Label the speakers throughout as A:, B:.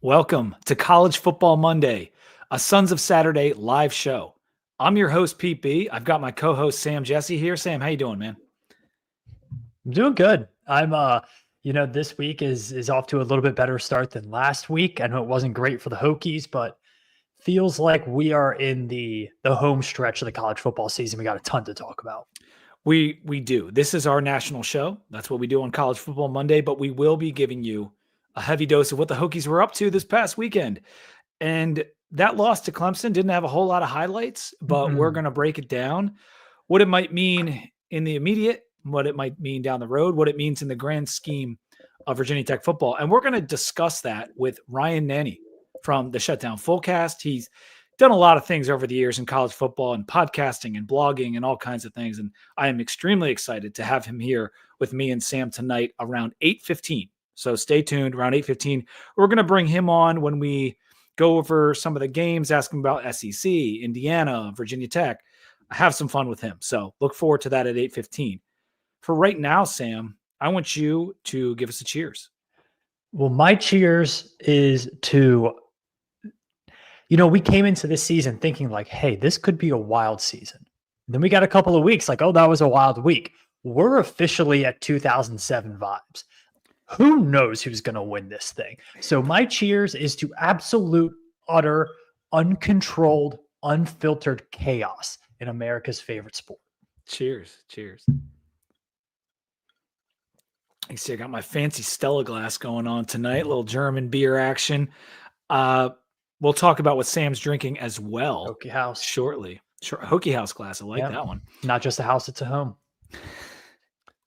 A: Welcome to College Football Monday, a Sons of Saturday live show. I'm your host, Pete B. I've got my co-host, Sam Jesse here. Sam, how you doing, man?
B: I'm doing good. I'm this week is off to a little bit better start than last week. I know it wasn't great for the Hokies, but feels like we are in the home stretch of the college football season. We got a ton to talk about.
A: We do. This is our national show. That's what we do on College Football Monday, but we will be giving you a heavy dose of what the Hokies were up to this past weekend. And that loss to Clemson didn't have a whole lot of highlights, but we're going to break it down, what it might mean in the immediate, what it might mean down the road, what it means in the grand scheme of Virginia Tech football. And we're going to discuss that with Ryan Nanni from the Shutdown Fullcast. He's done a lot of things over the years in college football and podcasting and blogging and all kinds of things. And I am extremely excited to have him here with me and Sam tonight around 8:15. So stay tuned around 8:15. We're going to bring him on when we go over some of the games, ask him about SEC, Indiana, Virginia Tech. Have some fun with him. So look forward to that at 8:15. For right now, Sam, I want you to give us a cheers.
B: Well, my cheers is to, we came into this season thinking like, hey, this could be a wild season. And then we got a couple of weeks like, oh, that was a wild week. We're officially at 2007 vibes. Who knows who's going to win this thing? So my cheers is to absolute, utter, uncontrolled, unfiltered chaos in America's favorite sport.
A: Cheers. Cheers. You see, I got my fancy Stella glass going on tonight, a little German beer action. We'll talk about what Sam's drinking as well.
B: Hokie House.
A: Shortly. Sure. Hokie House glass. I like that one.
B: Not just a house, it's a home.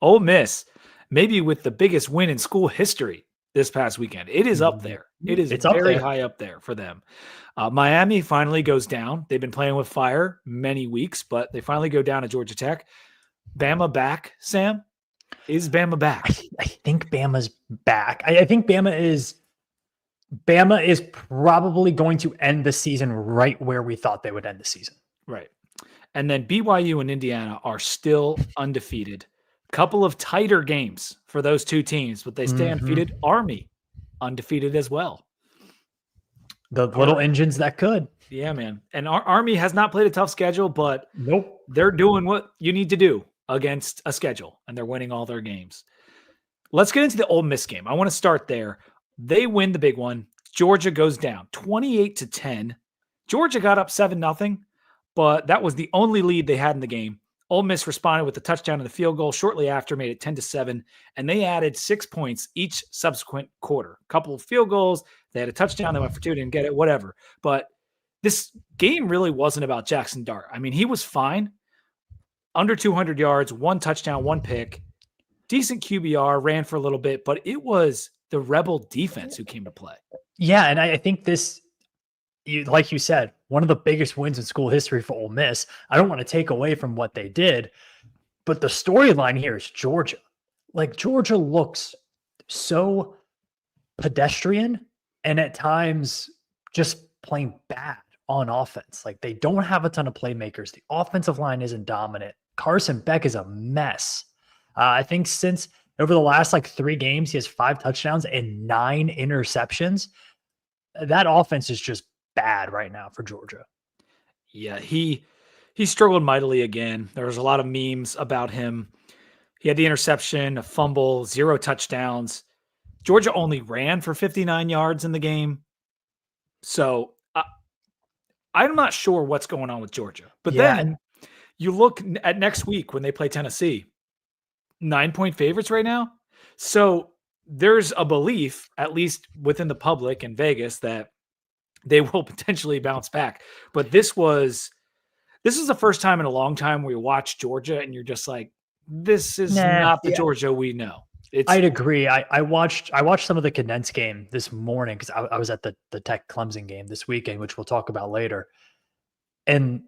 A: Ole Miss, maybe with the biggest win in school history this past weekend. It is up there. It's very high up there for them. Miami finally goes down. They've been playing with fire many weeks, but they finally go down to Georgia Tech. Bama back, Sam? Is Bama back?
B: I think Bama's back. I think Bama is probably going to end the season right where we thought they would end the season.
A: Right. And then BYU and Indiana are still undefeated. Couple of tighter games for those two teams, but they stay undefeated. Army undefeated as well.
B: The little engines that could.
A: Yeah, man. And Army has not played a tough schedule, but
B: nope,
A: they're doing what you need to do against a schedule, and they're winning all their games. Let's get into the Ole Miss game. I want to start there. They win the big one. Georgia goes down 28-10. Georgia got up 7-0, but that was the only lead they had in the game. Ole Miss responded with a touchdown and the field goal shortly after, made it 10-7, and they added 6 points each subsequent quarter. A couple of field goals, they had a touchdown, they went for two, didn't get it, whatever. But this game really wasn't about Jackson Dart. I mean, he was fine. Under 200 yards, 1 touchdown, 1 pick, decent QBR, ran for a little bit, but it was the Rebel defense who came to play.
B: Yeah, and I think this, like you said, one of the biggest wins in school history for Ole Miss. I don't want to take away from what they did, but the storyline here is Georgia. Like, Georgia looks so pedestrian and at times just plain bad on offense. Like, they don't have a ton of playmakers. The offensive line isn't dominant. Carson Beck is a mess. I think since over the last 3 games, he has 5 touchdowns and 9 interceptions. That offense is just bad right now for Georgia.
A: Yeah, he struggled mightily again. There was a lot of memes about him. He had the interception, a fumble, 0 touchdowns. Georgia only ran for 59 yards in the game. So I'm not sure what's going on with Georgia. But then you look at next week when they play Tennessee, 9-point favorites right now. So there's a belief, at least within the public in Vegas, that they will potentially bounce back. But this is the first time in a long time where you watch Georgia and you're just like, this is not the Georgia we know.
B: I'd agree. I watched some of the condensed game this morning because I was at the Tech Clemson game this weekend, which we'll talk about later. And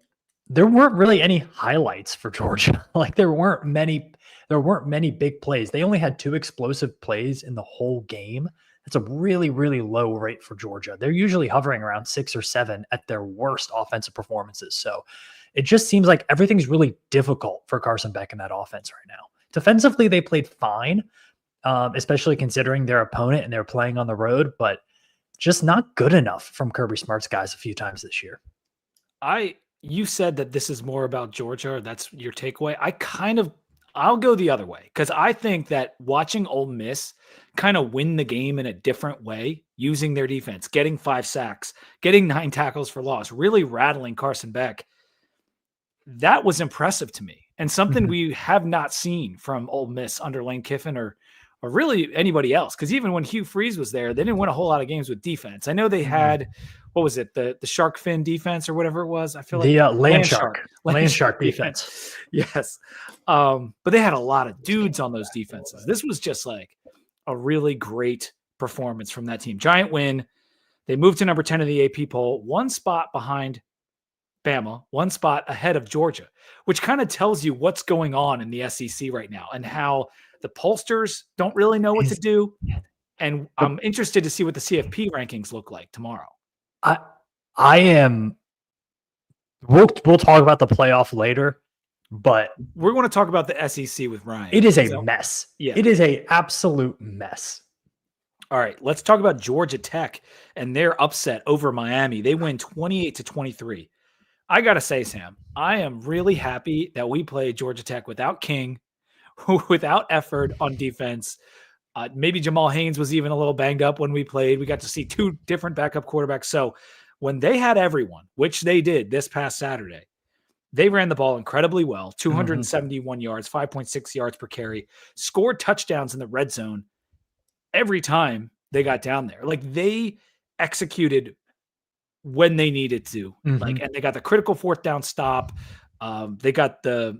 B: there weren't really any highlights for Georgia. There weren't many big plays. They only had 2 explosive plays in the whole game. That's a really, really low rate for Georgia. They're usually hovering around 6 or 7 at their worst offensive performances. So it just seems like everything's really difficult for Carson Beck in that offense right now. Defensively, they played fine, especially considering their opponent and they're playing on the road. But just not good enough from Kirby Smart's guys a few times this year.
A: You said that this is more about Georgia. That's your takeaway. I'll go the other way because I think that watching Ole Miss kind of win the game in a different way, using their defense, getting 5 sacks, getting 9 tackles for loss, really rattling Carson Beck, that was impressive to me and something we have not seen from Ole Miss under Lane Kiffin or really anybody else. Because even when Hugh Freeze was there, they didn't win a whole lot of games with defense. I know they had, what was it, the shark fin defense or whatever it was? I feel like
B: the land shark defense.
A: Yes. But they had a lot of dudes on those defenses. This was just like a really great performance from that team. Giant win. They moved to number 10 of the AP poll, 1 spot behind Bama, 1 spot ahead of Georgia, which kind of tells you what's going on in the SEC right now and how the pollsters don't really know what to do. And I'm interested to see what the CFP rankings look like tomorrow.
B: We'll talk about the playoff later, but
A: we're going to talk about the SEC with Ryan.
B: It is a mess.
A: Yeah.
B: It is an absolute mess.
A: All right, let's talk about Georgia Tech and their upset over Miami. They win 28-23. I got to say, Sam, I am really happy that we played Georgia Tech without King, without effort on defense. Maybe Jamal Haynes was even a little banged up when we played. We got to see 2 different backup quarterbacks. So when they had everyone, which they did this past Saturday, they ran the ball incredibly well, 271 yards, 5.6 yards per carry, scored touchdowns in the red zone every time they got down there. Like they executed when they needed to, and they got the critical 4th down stop. They got the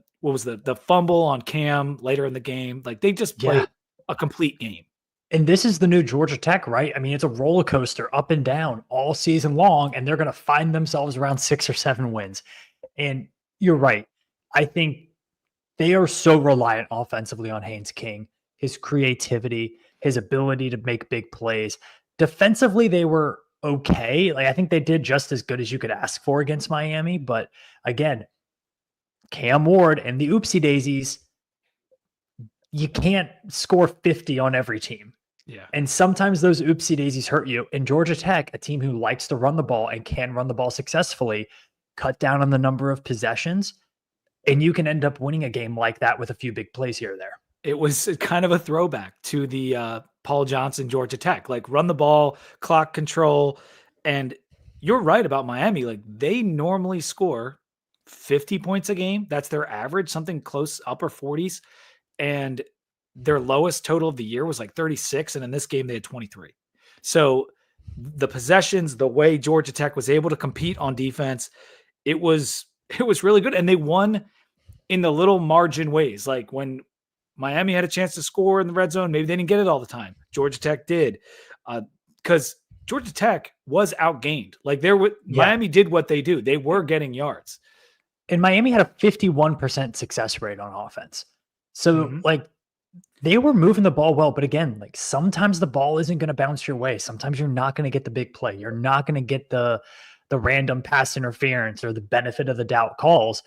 A: fumble on Cam later in the game. Like they just played a complete game.
B: And this is the new Georgia Tech, right? I mean, it's a roller coaster up and down all season long, and they're going to find themselves around 6 or 7 wins. And you're right. I think they are so reliant offensively on Haynes King, his creativity, his ability to make big plays. Defensively, they were okay. Like I think they did just as good as you could ask for against Miami. But again, Cam Ward and the oopsie daisies, you can't score 50 on every team.
A: Yeah.
B: And sometimes those oopsie daisies hurt you. And Georgia Tech, a team who likes to run the ball and can run the ball successfully, cut down on the number of possessions. And you can end up winning a game like that with a few big plays here or there.
A: It was kind of a throwback to the Paul Johnson, Georgia Tech, like run the ball, clock control. And you're right about Miami. Like they normally score 50 points a game. That's their average, something close upper 40s. And their lowest total of the year was like 36. And in this game, they had 23. So the possessions, the way Georgia Tech was able to compete on defense, it was really good. And they won in the little margin ways. Like when Miami had a chance to score in the red zone, maybe they didn't get it all the time. Georgia Tech did, because Georgia Tech was outgained. Like Miami did what they do. They were getting yards.
B: And Miami had a 51% success rate on offense. So like they were moving the ball well, but again, like sometimes the ball isn't going to bounce your way. Sometimes you're not going to get the big play. You're not going to get the random pass interference or the benefit of the doubt calls.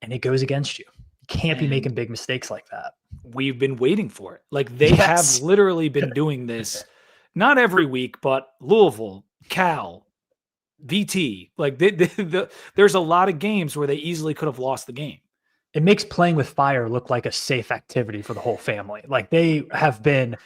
B: And it goes against you. You can't be making big mistakes like that.
A: We've been waiting for it. Like they have literally been doing this, not every week, but Louisville, Cal, VT. Like there's a lot of games where they easily could have lost the game.
B: It makes playing with fire look like a safe activity for the whole family. Like they have been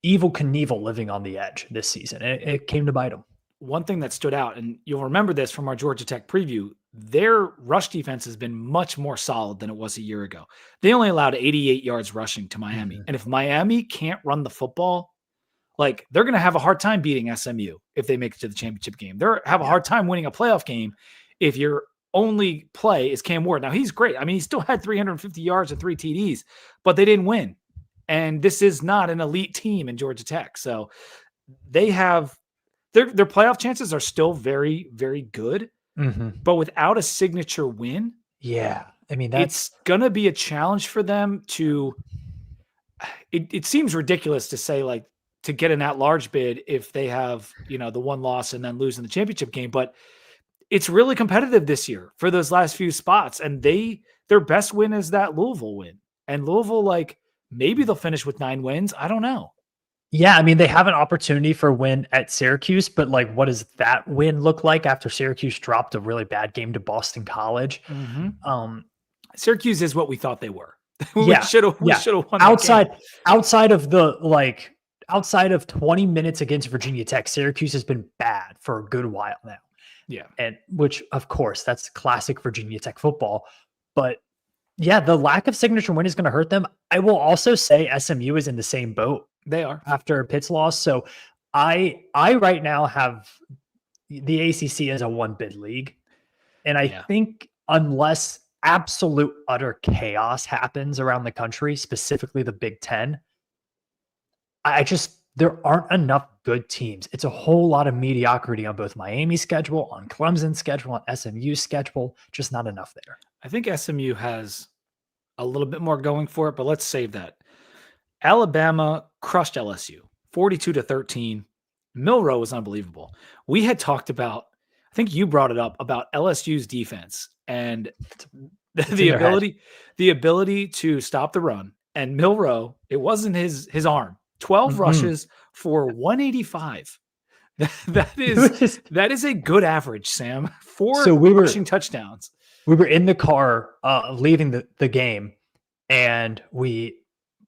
B: Evel Knievel living on the edge this season. It came to bite them.
A: One thing that stood out, and you'll remember this from our Georgia Tech preview, their rush defense has been much more solid than it was a year ago. They only allowed 88 yards rushing to Miami. And if Miami can't run the football, like they're going to have a hard time beating SMU if they make it to the championship game. They're have a hard time winning a playoff game if your only play is Cam Ward. Now he's great. I mean, he still had 350 yards and 3 TDs, but they didn't win. And this is not an elite team in Georgia Tech. So they have their playoff chances are still very, very good. But without a signature win,
B: I mean,
A: it's going to be a challenge for them to, it seems ridiculous to say like to get an at-large bid if they have, the one loss and then lose in the championship game, but it's really competitive this year for those last few spots. And their best win is that Louisville win, and Louisville, like maybe they'll finish with 9 wins. I don't know.
B: Yeah, I mean, they have an opportunity for a win at Syracuse, but like, what does that win look like after Syracuse dropped a really bad game to Boston College?
A: Mm-hmm.
B: Um,
A: Syracuse is what we thought they were. we
B: yeah,
A: should have
B: yeah.
A: won that game.
B: Outside of the outside of 20 minutes against Virginia Tech, Syracuse has been bad for a good while now.
A: Yeah.
B: And which, of course, that's classic Virginia Tech football. But yeah, the lack of signature win is going to hurt them. I will also say SMU is in the same boat.
A: They are
B: After Pitt's loss. So I right now have the ACC as a one bid league. And I think unless absolute utter chaos happens around the country, specifically the Big Ten, there aren't enough good teams. It's a whole lot of mediocrity on both Miami's schedule, on Clemson's schedule, on SMU's schedule. Just not enough there.
A: I think SMU has a little bit more going for it, but let's save that. Alabama crushed LSU 42-13. Milroe was unbelievable. We had talked about, I think you brought it up about LSU's defense and the ability to stop the run. And Milroe, it wasn't his arm. 12 rushes for 185. That is a good average, Sam. 4 rushing touchdowns.
B: We were in the car leaving the game, and it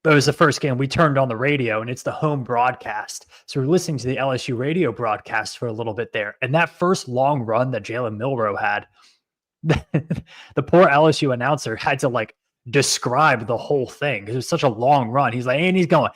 B: was the first game. We turned on the radio, and it's the home broadcast. So we're listening to the LSU radio broadcast for a little bit there. And that first long run that Jalen Milroe had, the poor LSU announcer had to like describe the whole thing because it was such a long run. He's like, and he's going,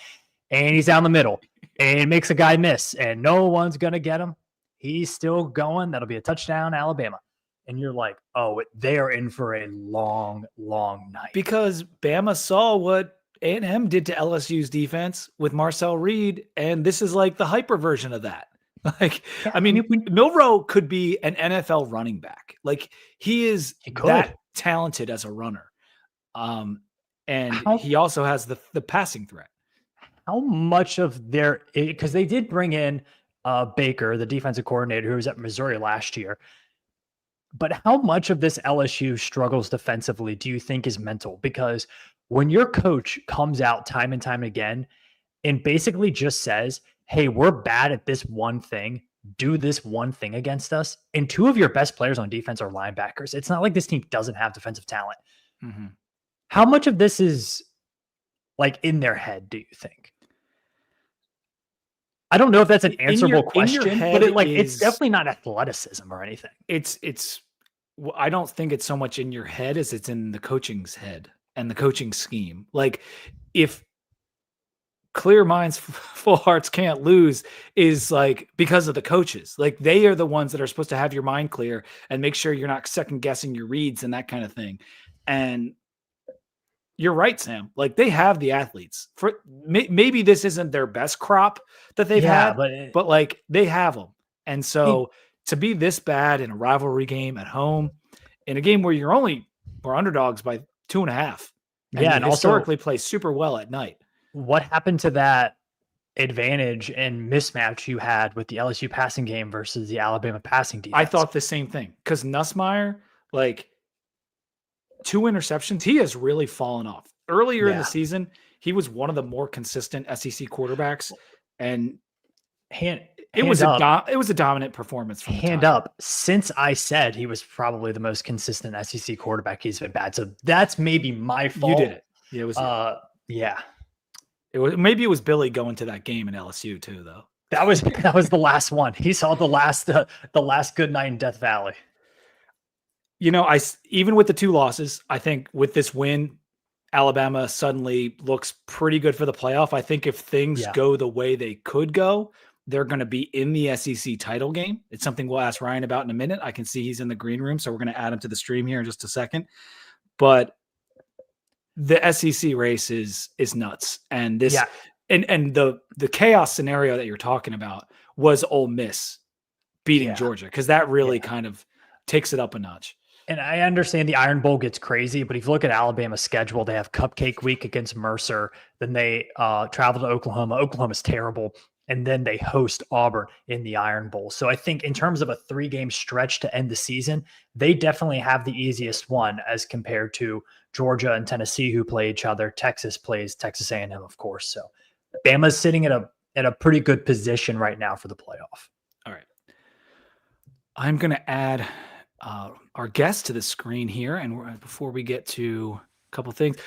B: and he's down the middle, and makes a guy miss, and no one's going to get him. He's still going. That'll be a touchdown, Alabama. And you're like, oh, they are in for a long, long night.
A: Because Bama saw what A&M did to LSU's defense with Marcel Reed, and this is like the hyper version of that. Like, yeah, I mean, Milroe could be an NFL running back. Like, he is that talented as a runner. And he also has the passing threat.
B: How much of their, because they did bring in Baker, the defensive coordinator who was at Missouri last year. But how much of this LSU struggles defensively do you think is mental? Because when your coach comes out time and time again and basically just says, hey, we're bad at this one thing, do this one thing against us, and 2 of your best players on defense are linebackers. It's not like this team doesn't have defensive talent. Mm-hmm. How much of this is like in their head, do you think? I don't know if that's an answerable question, but it's definitely not athleticism or anything.
A: I don't think it's so much in your head as it's in the coaching's head and the coaching scheme. Like, if clear minds, full hearts can't lose is like because of the coaches. Like, they are the ones that are supposed to have your mind clear and make sure you're not second guessing your reads and that kind of thing. And you're right, Sam. Like, they have the athletes. For maybe this isn't their best crop that they've had, but like they have them. And so to be this bad in a rivalry game at home, in a game where we're underdogs by 2.5, and historically play super well at night.
B: What happened to that advantage and mismatch you had with the LSU passing game versus the Alabama passing defense?
A: I thought the same thing because Nussmeier, like, 2 interceptions, he has really fallen off. Earlier in the season, he was one of the more consistent SEC quarterbacks, and it was a dominant performance from
B: hand up. Since I said he was probably the most consistent SEC quarterback, he's been bad. So that's maybe my fault.
A: You did it. Yeah, it was. Maybe it was Billy going to that game in LSU too, though.
B: That was the last one. He saw the last good night in Death Valley.
A: You know, even with the 2 losses, I think with this win, Alabama suddenly looks pretty good for the playoff. I think if things go the way they could go, they're going to be in the SEC title game. It's something we'll ask Ryan about in a minute. I can see he's in the green room, so we're going to add him to the stream here in just a second. But the SEC race is nuts. And this and the chaos scenario that you're talking about was Ole Miss beating Georgia, because that really kind of takes it up a notch.
B: And I understand the Iron Bowl gets crazy, but if you look at Alabama's schedule, they have Cupcake Week against Mercer. Then they travel to Oklahoma. Oklahoma's terrible. And then they host Auburn in the Iron Bowl. So I think in terms of a 3-game stretch to end the season, they definitely have the easiest one as compared to Georgia and Tennessee, who play each other. Texas plays Texas A&M, of course. So Bama's sitting at in a pretty good position right now for the playoff.
A: All right. I'm going to add our guest to the screen here. And before we get to a couple things,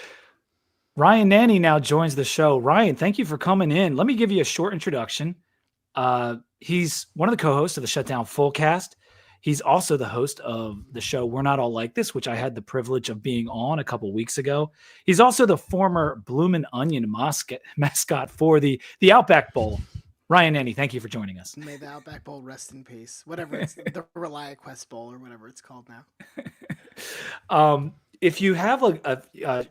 A: Ryan Nanni now joins the show. Ryan, thank you for coming in. Let me give you a short introduction. He's one of the co-hosts of the Shutdown Fullcast. He's also the host of the show We're Not All Like This, which I had the privilege of being on a couple weeks ago. He's also the former Bloomin' Onion mascot for the Outback Bowl. Ryan Nanni, thank you for joining us.
C: May the Outback Bowl rest in peace. Whatever it's the ReliaQuest Bowl or whatever it's called now.
A: If you have a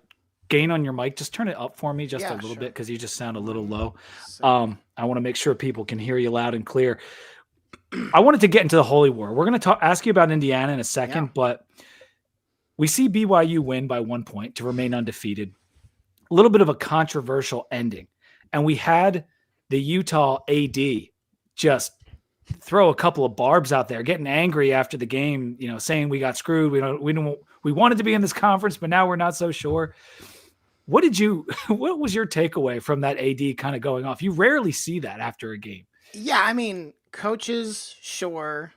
A: gain on your mic, just turn it up for me just a little bit because you just sound a little low. I want to make sure people can hear you loud and clear. I wanted to get into the Holy War. We're going to ask you about Indiana in a second, but we see BYU win by 1 point to remain undefeated. A little bit of a controversial ending. And we had the Utah AD just throw a couple of barbs out there, getting angry after the game, saying we got screwed. We wanted to be in this conference, but now we're not so sure. What was your takeaway from that AD kind of going off? You rarely see that after a game.
C: Yeah, I mean, coaches, sure.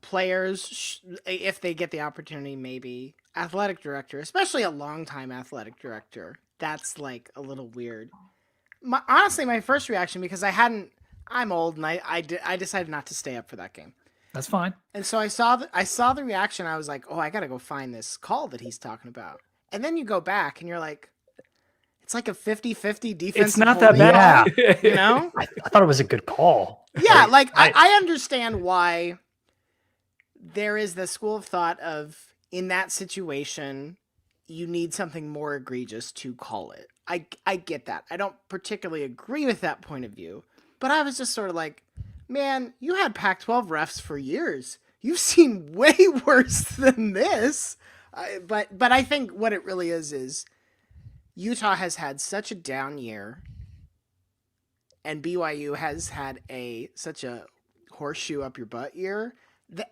C: Players, if they get the opportunity, maybe. Athletic director, especially a longtime athletic director, that's like a little weird. Honestly, my first reaction, because I'm old and I decided not to stay up for that game.
A: That's fine.
C: And so I saw the reaction. I was like, oh, I got to go find this call that he's talking about. And then you go back and you're like, it's like a 50-50 defense.
A: It's not that bad.
C: Yeah.
B: I thought it was a good call.
C: Yeah, I understand why there is the school of thought of, in that situation, you need something more egregious to call it. I get that. I don't particularly agree with that point of view. But I was just sort of like, man, you had Pac-12 refs for years. You've seen way worse than this. But I think what it really is Utah has had such a down year, and BYU has had such a horseshoe up your butt year,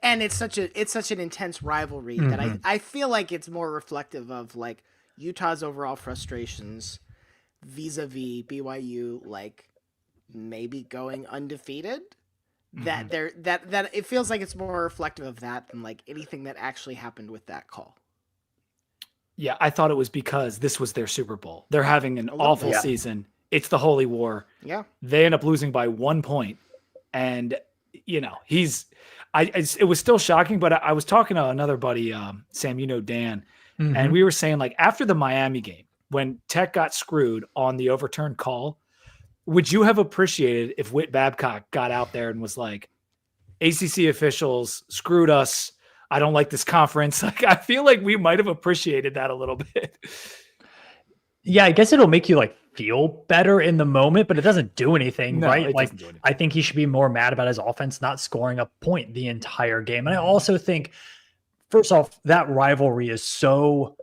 C: and it's such an intense rivalry that I feel like it's more reflective of like Utah's overall frustrations vis-a-vis BYU, like maybe going undefeated. That it feels like it's more reflective of that than like anything that actually happened with that call.
A: Yeah, I thought it was because this was their Super Bowl. They're having an awful season. It's the Holy War.
C: Yeah.
A: They end up losing by 1 point. And, it was still shocking, but I was talking to another buddy, Sam, Dan, and we were saying, like, after the Miami game, when Tech got screwed on the overturned call, would you have appreciated if Whit Babcock got out there and was like, ACC officials screwed us. I don't like this conference. Like, I feel like we might have appreciated that a little bit.
B: Yeah, I guess it'll make you like feel better in the moment, but it doesn't do anything, right? Like, I think he should be more mad about his offense not scoring a point the entire game. And I also think, first off, that rivalry is so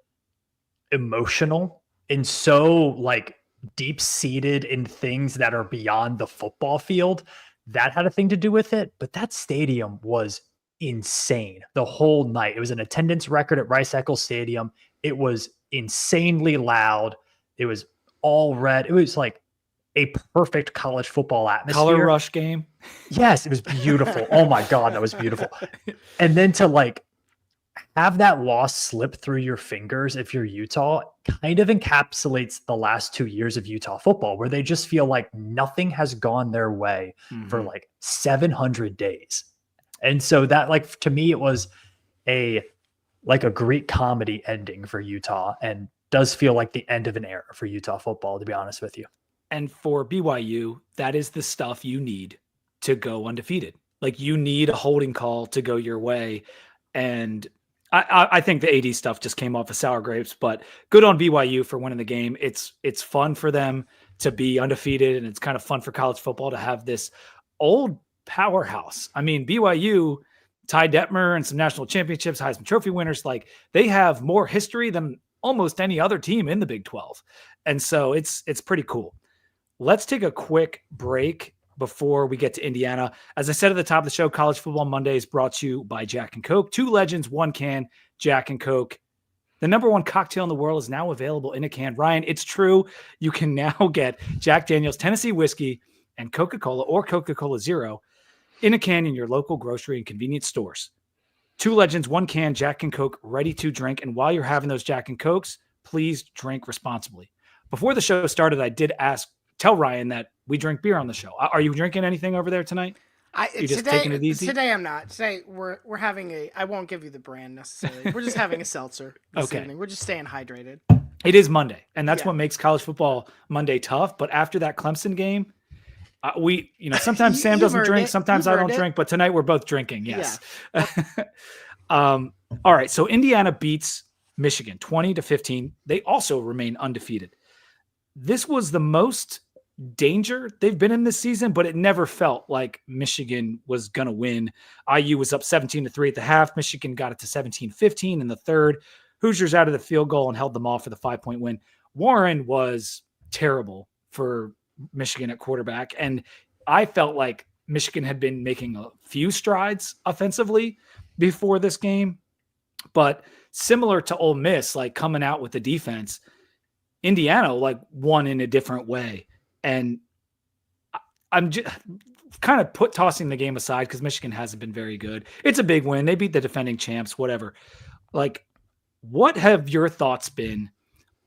B: emotional and so like deep-seated in things that are beyond the football field. That had a thing to do with it, but that stadium was insane the whole night. It was an attendance record at Rice-Eccles Stadium. It was insanely loud. It was all red. It was like a perfect college football atmosphere.
A: Color rush game.
B: Yes, it was beautiful. Oh my God, that was beautiful. And then to like have that loss slip through your fingers if you're Utah kind of encapsulates the last 2 years of Utah football, where they just feel like nothing has gone their way for like 700 days. And so that, like, to me, it was a Greek comedy ending for Utah, and does feel like the end of an era for Utah football, to be honest with you.
A: And for BYU, that is the stuff you need to go undefeated. Like, you need a holding call to go your way. And I think the AD stuff just came off of sour grapes, but good on BYU for winning the game. It's fun for them to be undefeated, and it's kind of fun for college football to have this old powerhouse. I mean, BYU, Ty Detmer and some national championships, Heisman Trophy winners, like, they have more history than almost any other team in the Big 12. And so it's pretty cool. Let's take a quick break before we get to Indiana. As I said at the top of the show, College Football Monday is brought to you by Jack and Coke. 2 legends, 1 can, Jack and Coke. The #1 cocktail in the world is now available in a can. Ryan, it's true. You can now get Jack Daniel's Tennessee Whiskey and Coca-Cola or Coca-Cola Zero in a can in your local grocery and convenience stores. 2 Legends, 1 can, Jack and Coke, ready to drink. And while you're having those Jack and Cokes, please drink responsibly. Before the show started, I did tell Ryan that we drink beer on the show. Are you drinking anything over there tonight? You just taking it easy?
C: Today I'm not. Today we're having I won't give you the brand necessarily. We're just having a seltzer this evening. We're just staying hydrated.
A: It is Monday, and that's what makes college football Monday tough. But after that Clemson game, sometimes Sam doesn't drink, sometimes I don't drink, but tonight we're both drinking. Yes. Yeah. All right. So Indiana beats Michigan 20-15. They also remain undefeated. This was the most danger they've been in this season, but it never felt like Michigan was going to win. IU was up 17-3 at the half. Michigan got it to 17-15 in the third. Hoosiers out of the field goal and held them off for the 5-point win. Warren was terrible for Michigan at quarterback. And I felt like Michigan had been making a few strides offensively before this game, but similar to Ole Miss, like coming out with the defense, Indiana like won in a different way. And I'm just kind of tossing the game aside because Michigan hasn't been very good. It's a big win. They beat the defending champs, whatever. Like, what have your thoughts been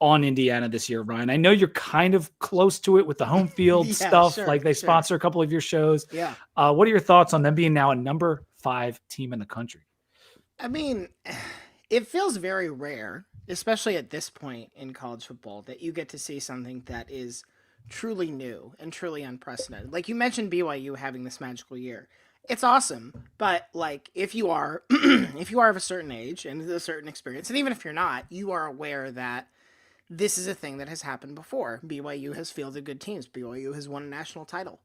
A: on Indiana this year, Ryan? I know you're kind of close to it with the home field stuff. Sure, like they sponsor a couple of your shows.
C: Yeah.
A: What are your thoughts on them being now a number 5 team in the country?
C: I mean, it feels very rare, especially at this point in college football, that you get to see something that is truly new and truly unprecedented. Like you mentioned BYU having this magical year. It's awesome, but like if you are if you are of a certain age and a certain experience, and even if you're not, you are aware that this is a thing that has happened before. BYU has fielded good teams. BYU has won a national title.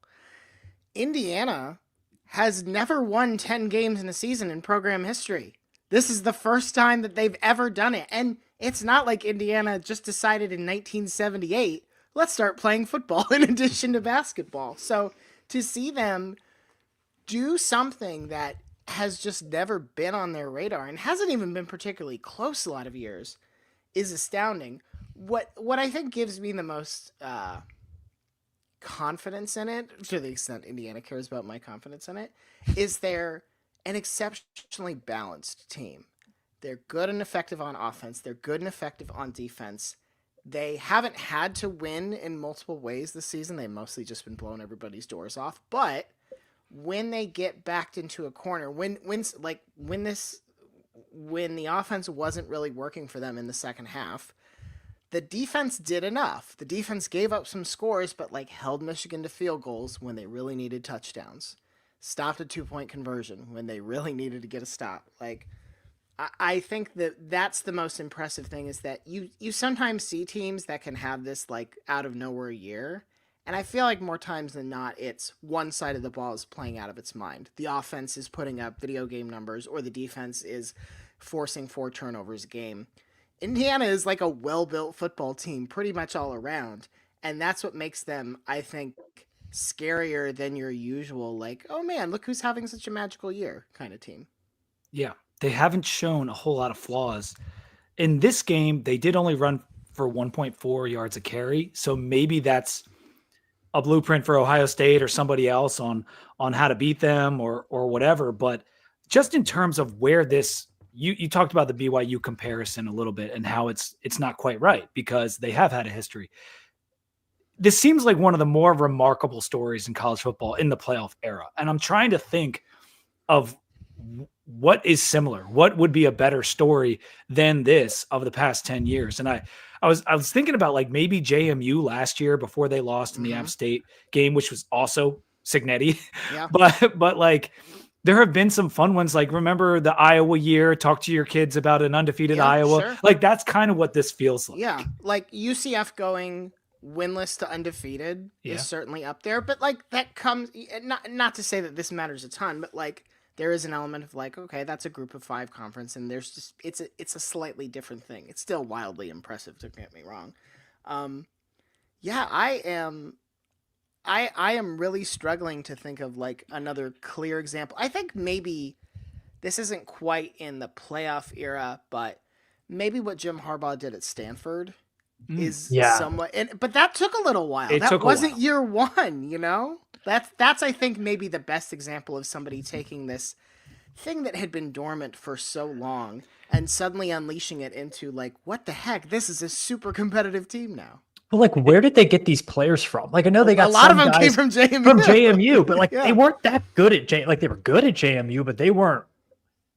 C: Indiana has never won 10 games in a season in program history. This is the first time that they've ever done it. And it's not like Indiana just decided in 1978, let's start playing football in addition to basketball. So to see them do something that has just never been on their radar and hasn't even been particularly close a lot of years is astounding. What I think gives me the most confidence in it, to the extent Indiana cares about my confidence in it, is they're an exceptionally balanced team. They're good and effective on offense. They're good and effective on defense. They haven't had to win in multiple ways this season. They've mostly just been blowing everybody's doors off. But when they get backed into a corner, when the offense wasn't really working for them in the second half, the defense did enough. The defense gave up some scores, but like held Michigan to field goals when they really needed touchdowns. Stopped a 2-point conversion when they really needed to get a stop. Like, I think that's the most impressive thing is that you sometimes see teams that can have this like out of nowhere year. And I feel like more times than not, it's one side of the ball is playing out of its mind. The offense is putting up video game numbers or the defense is forcing 4 turnovers a game. Indiana is like a well-built football team pretty much all around. And that's what makes them, I think, scarier than your usual, like, oh man, look who's having such a magical year kind of team.
A: Yeah, they haven't shown a whole lot of flaws. In this game, they did only run for 1.4 yards a carry. So maybe that's a blueprint for Ohio State or somebody else on how to beat them or whatever. But just in terms of where this, you talked about the BYU comparison a little bit and how it's not quite right because they have had a history. This seems like one of the more remarkable stories in college football in the playoff era. And I'm trying to think of what is similar, what would be a better story than this of the past 10 years. And I was thinking about like maybe JMU last year before they lost in the App State game, which was also Signetti. Yeah. But like there have been some fun ones. Like remember the Iowa year, talk to your kids about an undefeated Iowa. Sure. Like that's kind of what this feels like.
C: Yeah. Like UCF going winless to undefeated is certainly up there, but like that comes not to say that this matters a ton, but like there is an element of like, okay, that's a group of 5 conference and there's just, it's a slightly different thing. It's still wildly impressive, don't get me wrong. I am really struggling to think of like another clear example. I think maybe this isn't quite in the playoff era, but maybe what Jim Harbaugh did at Stanford is somewhat, but that took a little while. That wasn't year 1, you know? That's I think maybe the best example of somebody taking this thing that had been dormant for so long and suddenly unleashing it into like, what the heck? This is a super competitive team now.
B: But like, where did they get these players from? Like, I know they got
C: a lot of
B: some
C: them
B: guys
C: came from JMU.
B: From JMU, but like
C: Yeah.
B: they weren't that good at like they were good at JMU, but they weren't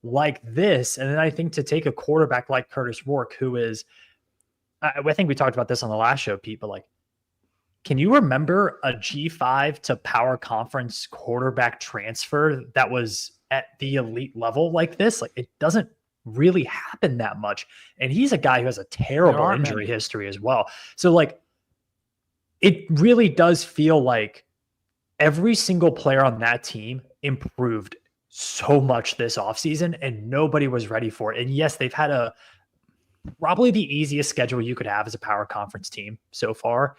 B: like this. And then I think to take a quarterback like Curtis Rourke, who is, I think we talked about this on the last show, Pete, but like, can you remember a G5 to power conference quarterback transfer that was at the elite level like this? Like, it doesn't really happen that much. And he's a guy who has a terrible injury history as well. So like, it really does feel like every single player on that team improved so much this offseason and nobody was ready for it. And yes, they've had probably the easiest schedule you could have as a power conference team so far,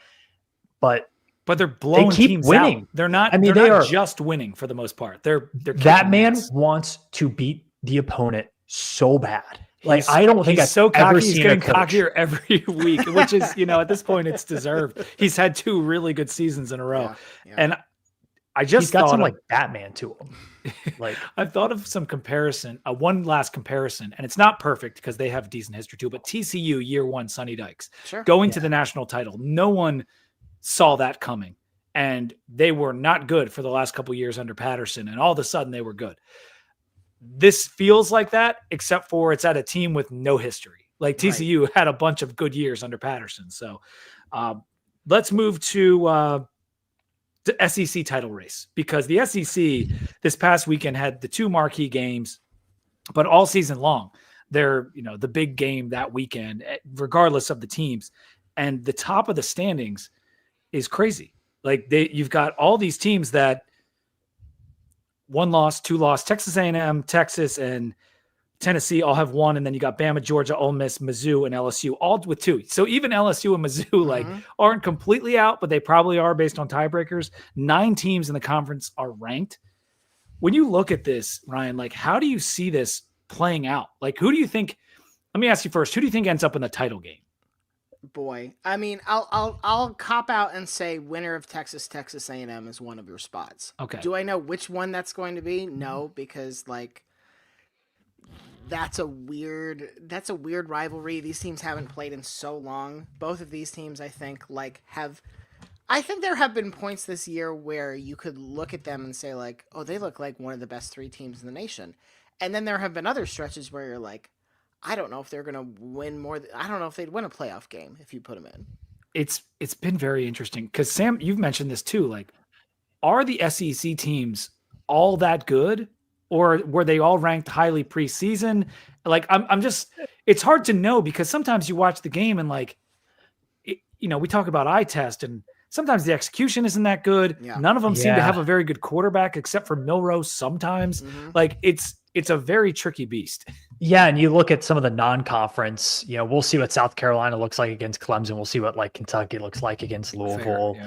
B: but
A: they're blowing teams winning out. They're not. I mean, they are just winning for the most part. They're
B: that man wants to beat the opponent so bad. Like, I don't think
A: he's so cocky. He's getting cockier every week, which is, at this point, it's deserved. He's had 2 really good seasons in a row, and I just
B: he's got some like Batman to him. Like,
A: I've thought of some comparison, one last comparison, and it's not perfect because they have decent history too. But TCU year 1, Sonny Dykes going to the national title. No one saw that coming, and they were not good for the last couple of years under Patterson, and all of a sudden they were good. This feels like that, except for it's at a team with no history. Like TCU had a bunch of good years under Patterson. So let's move to the SEC title race, because the SEC this past weekend had the 2 marquee games, but all season long, they're, the big game that weekend, regardless of the teams. And the top of the standings is crazy. Like you've got all these teams that 1 loss, 2 loss. Texas A&M, Texas, and Tennessee all have 1, and then you got Bama, Georgia, Ole Miss, Mizzou, and LSU all with 2. So even LSU and Mizzou aren't completely out, but they probably are based on tiebreakers. 9 teams in the conference are ranked. When you look at this, Ryan, like, how do you see this playing out? Like, who do you think? Let me ask you first. Who do you think ends up in the title game?
C: Boy, I mean, I'll cop out and say winner of Texas A&M is one of your spots.
A: Okay.
C: Do I know which one that's going to be? No, because like that's a weird rivalry. These teams haven't played in so long. Both of these teams, I think, I think there have been points this year where you could look at them and say like, oh, they look like one of the best 3 teams in the nation. And then there have been other stretches where you're like, I don't know if they're going to win more. I don't know if they'd win a playoff game if you put them in.
A: It's been very interesting because, Sam, you've mentioned this too. Like, are the SEC teams all that good, or were they all ranked highly preseason? Like, I'm just, it's hard to know because sometimes you watch the game and like, we talk about eye test and sometimes the execution isn't that good.
C: Yeah.
A: None of them seem to have a very good quarterback except for Milrose sometimes. Like, it's a very tricky beast.
B: Yeah, and you look at some of the non-conference, we'll see what South Carolina looks like against Clemson. We'll see what like Kentucky looks like against Louisville.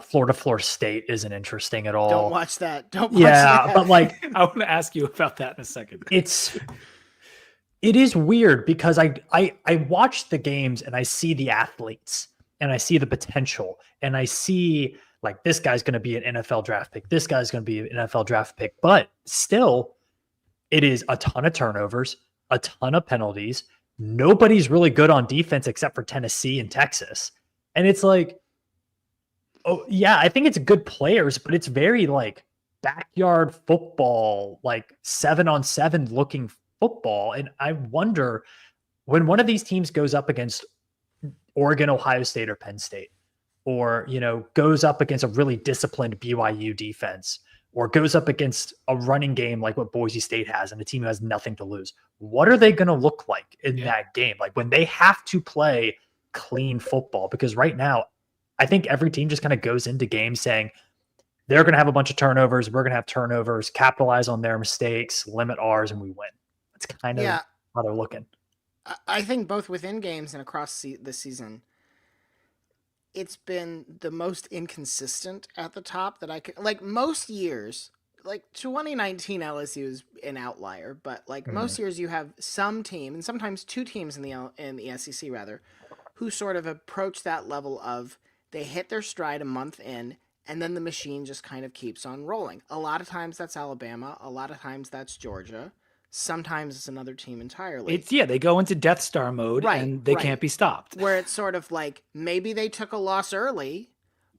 B: Florida State isn't interesting at all.
C: Don't watch that. Don't watch that.
B: But like,
A: I want to ask you about that in a second.
B: It is weird because I watch the games and I see the athletes and I see the potential and I see like this guy's going to be an NFL draft pick. This guy's going to be an NFL draft pick, but still it is a ton of turnovers, a ton of penalties. Nobody's really good on defense except for Tennessee and Texas. And it's like, oh yeah, I think it's good players, but it's very like backyard football, like 7-on-7 looking football. And I wonder when one of these teams goes up against Oregon, Ohio State, or Penn State, or, goes up against a really disciplined BYU defense, or goes up against a running game like what Boise State has and a team who has nothing to lose, what are they going to look like in that game? Like when they have to play clean football, because right now, I think every team just kind of goes into games saying they're going to have a bunch of turnovers. We're going to have turnovers, capitalize on their mistakes, limit ours, and we win. That's kind of how they're looking.
C: I think both within games and across the season, it's been the most inconsistent at the top that I could, like most years, like 2019 LSU is an outlier, but like most years you have some team and sometimes 2 teams in the SEC rather, who sort of approach that level of they hit their stride a month in and then the machine just kind of keeps on rolling. A lot of times that's Alabama. A lot of times that's Georgia. Sometimes it's another team entirely.
A: They go into Death Star mode and they can't be stopped.
C: Where it's sort of like maybe they took a loss early,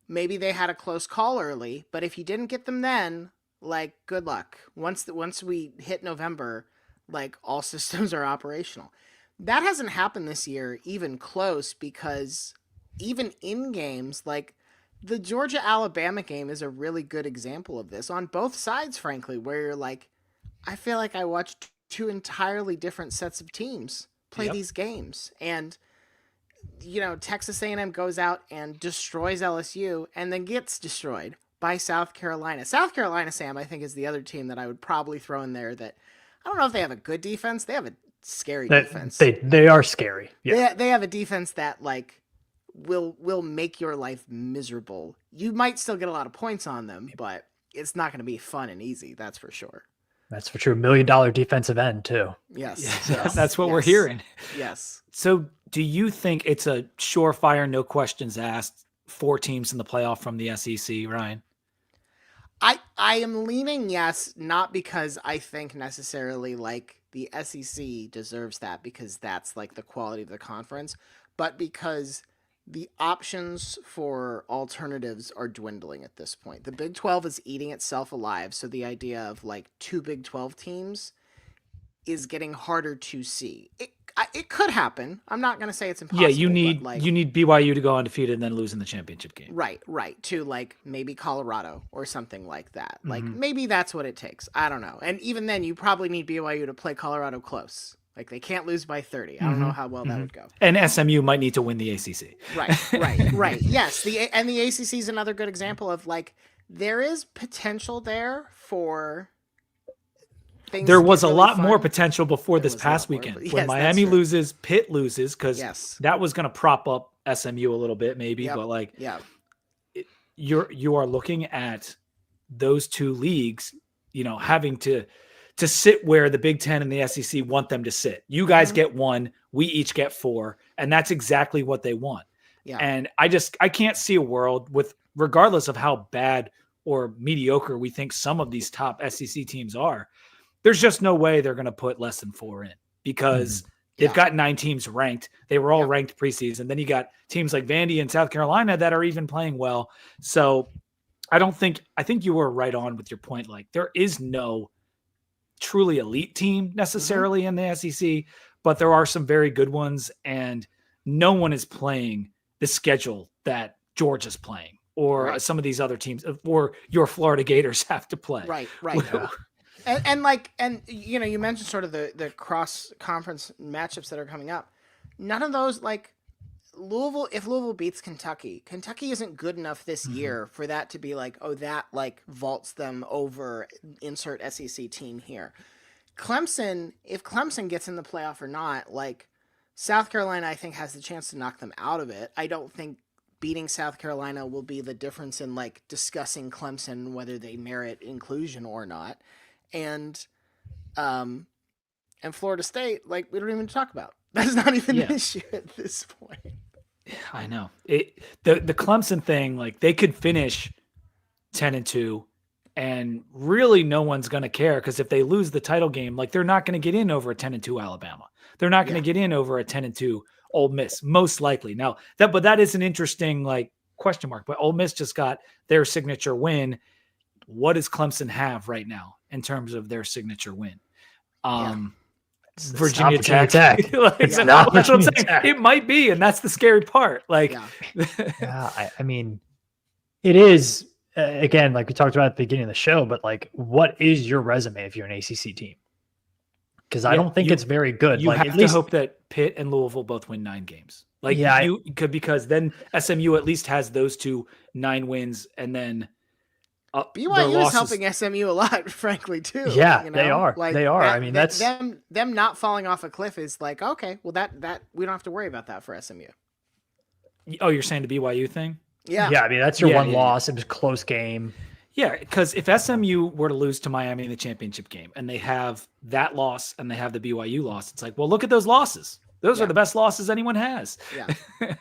C: maybe they had a close call early, but if you didn't get them then, like, good luck. Once we hit November, like, all systems are operational. That hasn't happened this year even close, because even in games, like the Georgia-Alabama game is a really good example of this on both sides, frankly, where you're like, I feel like I watched two entirely different sets of teams play these games. And, Texas A&M goes out and destroys LSU and then gets destroyed by South Carolina. South Carolina, Sam, I think, is the other team that I would probably throw in there that I don't know if they have a good defense. They have a scary defense.
B: They are scary. Yeah.
C: They have a defense that, like, will make your life miserable. You might still get a lot of points on them, but it's not going to be fun and easy. That's for sure.
B: That's for sure. $1 million defensive end too.
C: Yes.
A: That's what we're hearing.
C: Yes.
A: So do you think it's a surefire, no questions asked, 4 teams in the playoff from the SEC, Ryan?
C: I am leaning yes, not because I think necessarily like the SEC deserves that because that's like the quality of the conference, but because the options for alternatives are dwindling at this point. The Big 12 is eating itself alive, so the idea of like 2 Big 12 teams is getting harder to see. It could happen. I'm not going to say it's impossible.
A: Yeah, you need BYU to go undefeated and then lose in the championship game.
C: Right. To like maybe Colorado or something like that. Like maybe that's what it takes. I don't know. And even then, you probably need BYU to play Colorado close. Like they can't lose by 30. I don't know how well that would go.
A: And SMU might need to win the ACC.
C: Right. Yes. The ACC is another good example of like there is potential there for.
A: There was a lot more potential before this past weekend when Miami loses, Pitt loses, because that was going to prop up SMU a little bit, maybe. But like, you are looking at those 2 leagues, having to sit where the Big Ten and the SEC want them to sit. You guys get 1, we each get 4, and that's exactly what they want. Yeah. And I can't see a world regardless of how bad or mediocre we think some of these top SEC teams are. There's just no way they're going to put less than 4 in because they've got 9 teams ranked. They were all ranked preseason. Then you got teams like Vandy and South Carolina that are even playing well. So I think you were right on with your point. Like there is no truly elite team necessarily in the SEC, but there are some very good ones, and no one is playing the schedule that Georgia's playing or some of these other teams or your Florida Gators have to play.
C: Right. And you mentioned sort of the cross conference matchups that are coming up. None of those, like Louisville, if Louisville beats Kentucky isn't good enough this year for that to be like, oh, that like vaults them over insert SEC team here. Clemson, if Clemson gets in the playoff or not, like South Carolina, I think has the chance to knock them out of it. I don't think beating South Carolina will be the difference in like discussing Clemson, whether they merit inclusion or not. And Florida State, like we don't even talk about. That's not even an issue at this point.
A: I know the Clemson thing. Like they could finish 10-2, and really no one's going to care because if they lose the title game, like they're not going to get in over a 10-2 Alabama. They're not going to get in over a 10-2 Ole Miss, most likely. Now that is an interesting like question mark. But Ole Miss just got their signature win. What does Clemson have right now in terms of their signature win? Virginia Tech. Like, that's what I'm saying. It might be, and that's the scary part. Like,
B: I mean, it is again, like we talked about at the beginning of the show. But like, what is your resume if you're an ACC team? Because I don't think it's very good.
A: You
B: like,
A: have to hope that Pitt and Louisville both win 9 games. Like, you could, because then SMU at least has those 2 9 wins, and then.
C: BYU is helping SMU a lot, frankly, too.
B: Yeah, they are. Like, they are. I mean, that's
C: them not falling off a cliff is like, okay, well, that we don't have to worry about that for SMU.
A: Oh, you're saying the BYU thing?
C: Yeah.
B: I mean, that's your one loss. It was a close game.
A: Yeah, because if SMU were to lose to Miami in the championship game, and they have that loss and they have the BYU loss, it's like, well, look at those losses. Those are the best losses anyone has.
C: Yeah.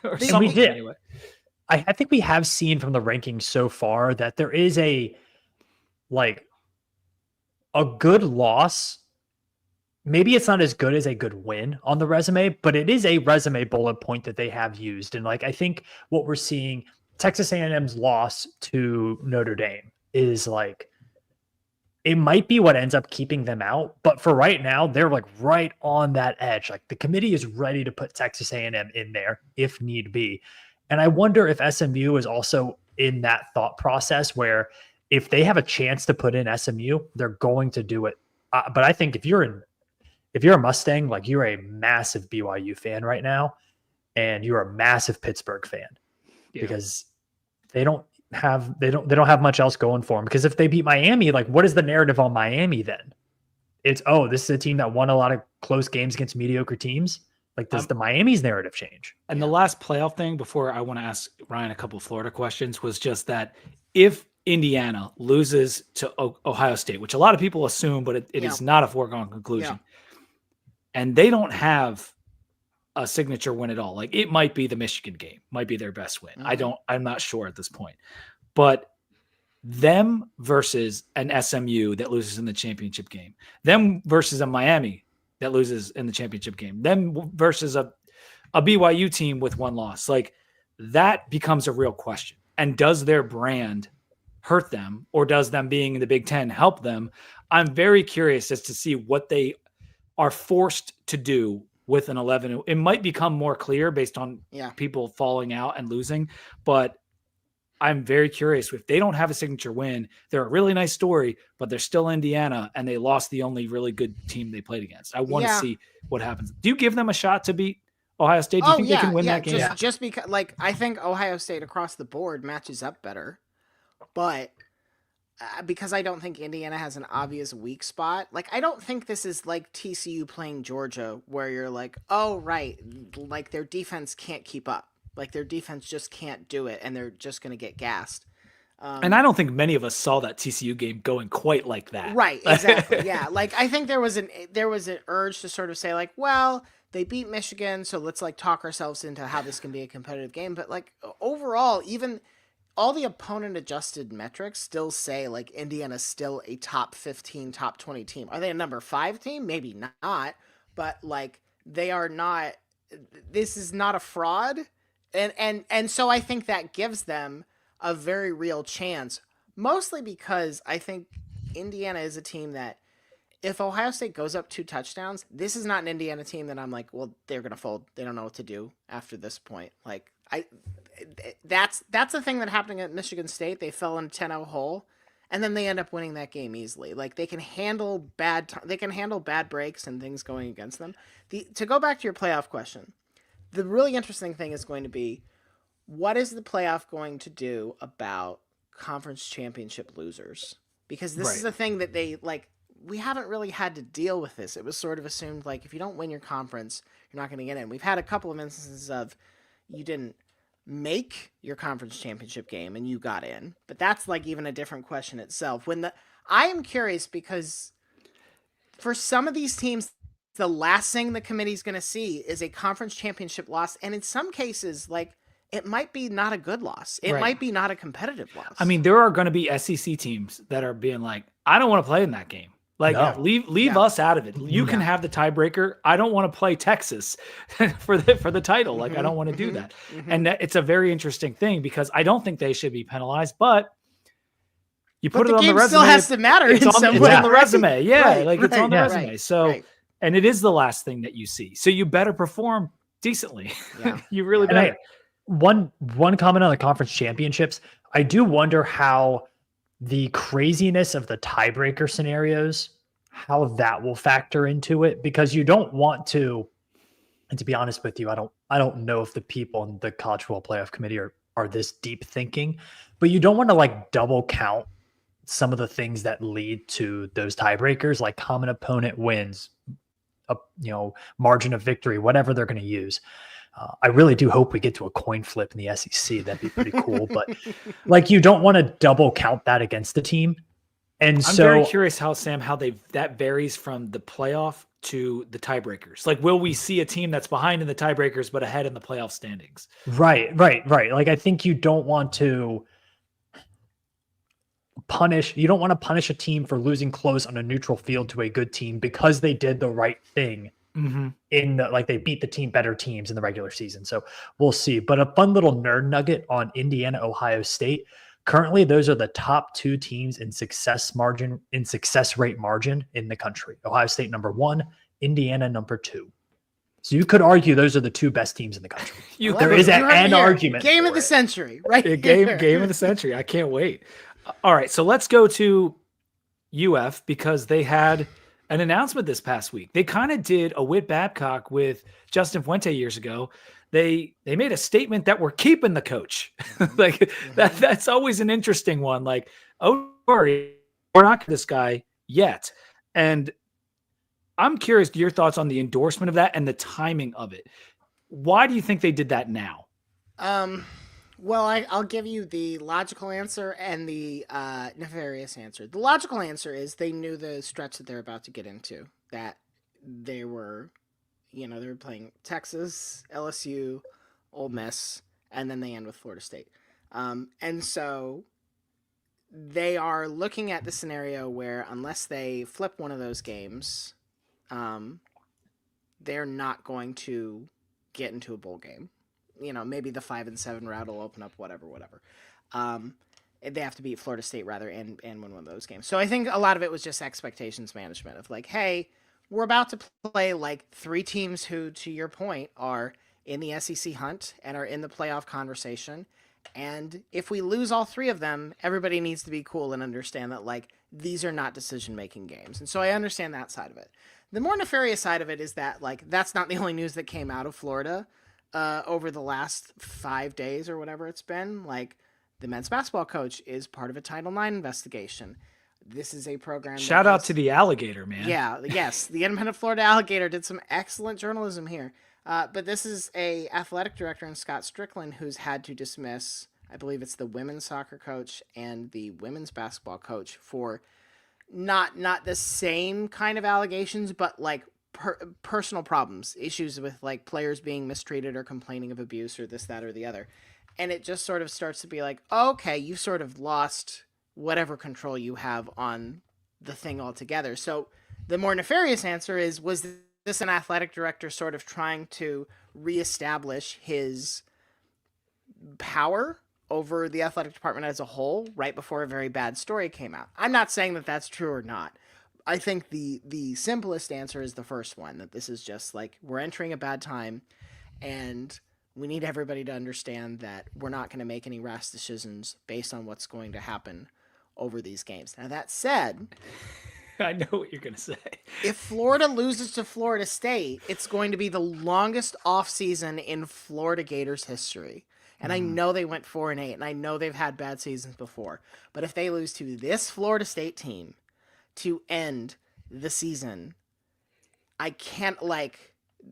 A: or something anyway.
B: I think we have seen from the rankings so far that there is a good loss. Maybe it's not as good as a good win on the resume, but it is a resume bullet point that they have used. And I think what we're seeing, Texas A&M's loss to Notre Dame is it might be what ends up keeping them out. But for right now, they're right on that edge. The committee is ready to put Texas A&M in there if need be. And I wonder if SMU is also in that thought process where if they have a chance to put in SMU, they're going to do it. But I think if you're a Mustang, you're a massive BYU fan right now, and you're a massive Pittsburgh fan because they don't have much else going for them. Because if they beat Miami, what is the narrative on Miami then? It's, this is a team that won a lot of close games against mediocre teams. Does the Miami's narrative change?
A: And the last playoff thing before I want to ask Ryan a couple of Florida questions was just that if Indiana loses to Ohio State, which a lot of people assume, but it is not a foregone conclusion, and they don't have a signature win at all. It might be the Michigan game, might be their best win.
C: Mm-hmm.
A: I'm not sure at this point, but them versus an SMU that loses in the championship game, them versus a Miami that loses in the championship game, them versus a BYU team with one loss, that becomes a real question. And does their brand hurt them, or does them being in the Big Ten help them? I'm very curious as to see what they are forced to do with an 11. It might become more clear based on people falling out and losing, but I'm very curious. If they don't have a signature win, they're a really nice story, but they're still Indiana, and they lost the only really good team they played against. I want to see what happens. Do you give them a shot to beat Ohio State? Do you think they can win that game?
C: Just because, I think Ohio State across the board matches up better, but because I don't think Indiana has an obvious weak spot. I don't think this is like TCU playing Georgia, where you're their defense can't keep up. Their defense just can't do it, and they're just going to get gassed.
A: And I don't think many of us saw that TCU game going quite like that.
C: Right, exactly. Yeah. I think there was an urge to sort of say well, they beat Michigan, so let's talk ourselves into how this can be a competitive game. But overall, even all the opponent adjusted metrics still say Indiana's still a top 15, top 20 team. Are they a number 5 team? Maybe not, but they are not. This is not a fraud. And so I think that gives them a very real chance, mostly because I think Indiana is a team that if Ohio State goes up 2 touchdowns, this is not an Indiana team that I'm they're going to fold. They don't know what to do after this point. That's the thing that happened at Michigan State. They fell in a 10-0 hole, and then they end up winning that game easily. They can handle bad breaks and things going against them. To go back to your playoff question, the really interesting thing is going to be, what is the playoff going to do about conference championship losers? Because this is the thing that they we haven't really had to deal with this. It was sort of assumed if you don't win your conference, you're not going to get in. We've had a couple of instances of you didn't make your conference championship game and you got in, but that's even a different question itself. I am curious because for some of these teams, the last thing the committee's going to see is a conference championship loss. And in some cases, it might be not a good loss. It might be not a competitive loss.
A: I mean, there are going to be SEC teams that are being I don't want to play in that game. Leave us out of it. You can have the tiebreaker. I don't want to play Texas for the title. I don't want to do that. And it's a very interesting thing because I don't think they should be penalized, but you put it on the resume.
C: Still has to matter.
A: It's on the resume. Yeah. It's on the resume.
C: Right,
A: so, and it is the last thing that you see. So you better perform decently.
C: Yeah.
A: You really better.
B: One comment on the conference championships. I do wonder how the craziness of the tiebreaker scenarios, how that will factor into it, because you don't want to, and to be honest with you, I don't know if the people in the college football playoff committee are this deep thinking, but you don't want to double count some of the things that lead to those tiebreakers, like common opponent wins, margin of victory, whatever they're going to use. I really do hope we get to a coin flip in the SEC. That'd be pretty cool. But you don't want to double count that against the team. And
A: I'm very curious how that varies from the playoff to the tiebreakers. Like, will we see a team that's behind in the tiebreakers but ahead in the playoff standings?
B: Right. Like, I think you don't want to punish a team for losing close on a neutral field to a good team because they did the right thing like they beat better teams in the regular season. So we'll see. But a fun little nerd nugget on Indiana, Ohio State. Currently, those are the top 2 teams in success rate margin in the country. Ohio State number 1, Indiana number 2. So you could argue those are the 2 best teams in the country. There is an argument.
C: Game of the century, right?
A: Game of the century. I can't wait. All right, so let's go to UF because they had an announcement this past week. They kind of did a Whit Babcock with Justin Fuente years ago. They made a statement that we're keeping the coach. Like that's always an interesting one. Like, oh, sorry, we're not this guy yet. And I'm curious your thoughts on the endorsement of that and the timing of it. Why do you think they did that now?
C: Well, I'll give you the logical answer and the nefarious answer. The logical answer is they knew the stretch that they're about to get into, that they were playing Texas, LSU, Ole Miss, and then they end with Florida State. And so they are looking at the scenario where unless they flip one of those games, they're not going to get into a bowl game. Maybe the 5-7 route will open up, whatever. They have to beat Florida State rather and win one of those games. So I think a lot of it was just expectations management of like, hey, we're about to play like 3 teams who, to your point, are in the SEC hunt and are in the playoff conversation. And if we lose all 3 of them, everybody needs to be cool and understand that like these are not decision-making games. And so I understand that side of it. The more nefarious side of it is that like that's not the only news that came out of Florida over the last 5 days or whatever it's been. Like the men's basketball coach is part of a Title IX investigation. This is a program.
A: Shout out to the Alligator, man.
C: Yeah, yes. The Independent Florida Alligator did some excellent journalism here. But this is a athletic director in Scott Strickland who's had to dismiss, I believe it's the women's soccer coach and the women's basketball coach for not the same kind of allegations, but like personal problems, issues with like players being mistreated or complaining of abuse or this, that, or the other. And it just sort of starts to be like, okay, you sort of lost whatever control you have on the thing altogether. So the more nefarious answer is, was this an athletic director sort of trying to reestablish his power over the athletic department as a whole right before a very bad story came out? I'm not saying that that's true or not. I think the simplest answer is the first one, that this is just like we're entering a bad time and we need everybody to understand that we're not going to make any rash decisions based on what's going to happen over these games. Now, that said,
A: I know what you're going to say.
C: If Florida loses to Florida State, it's going to be the longest offseason in Florida Gators history. And I know they went 4-8, and I know they've had bad seasons before. But if they lose to this Florida State team to end the season, I can't,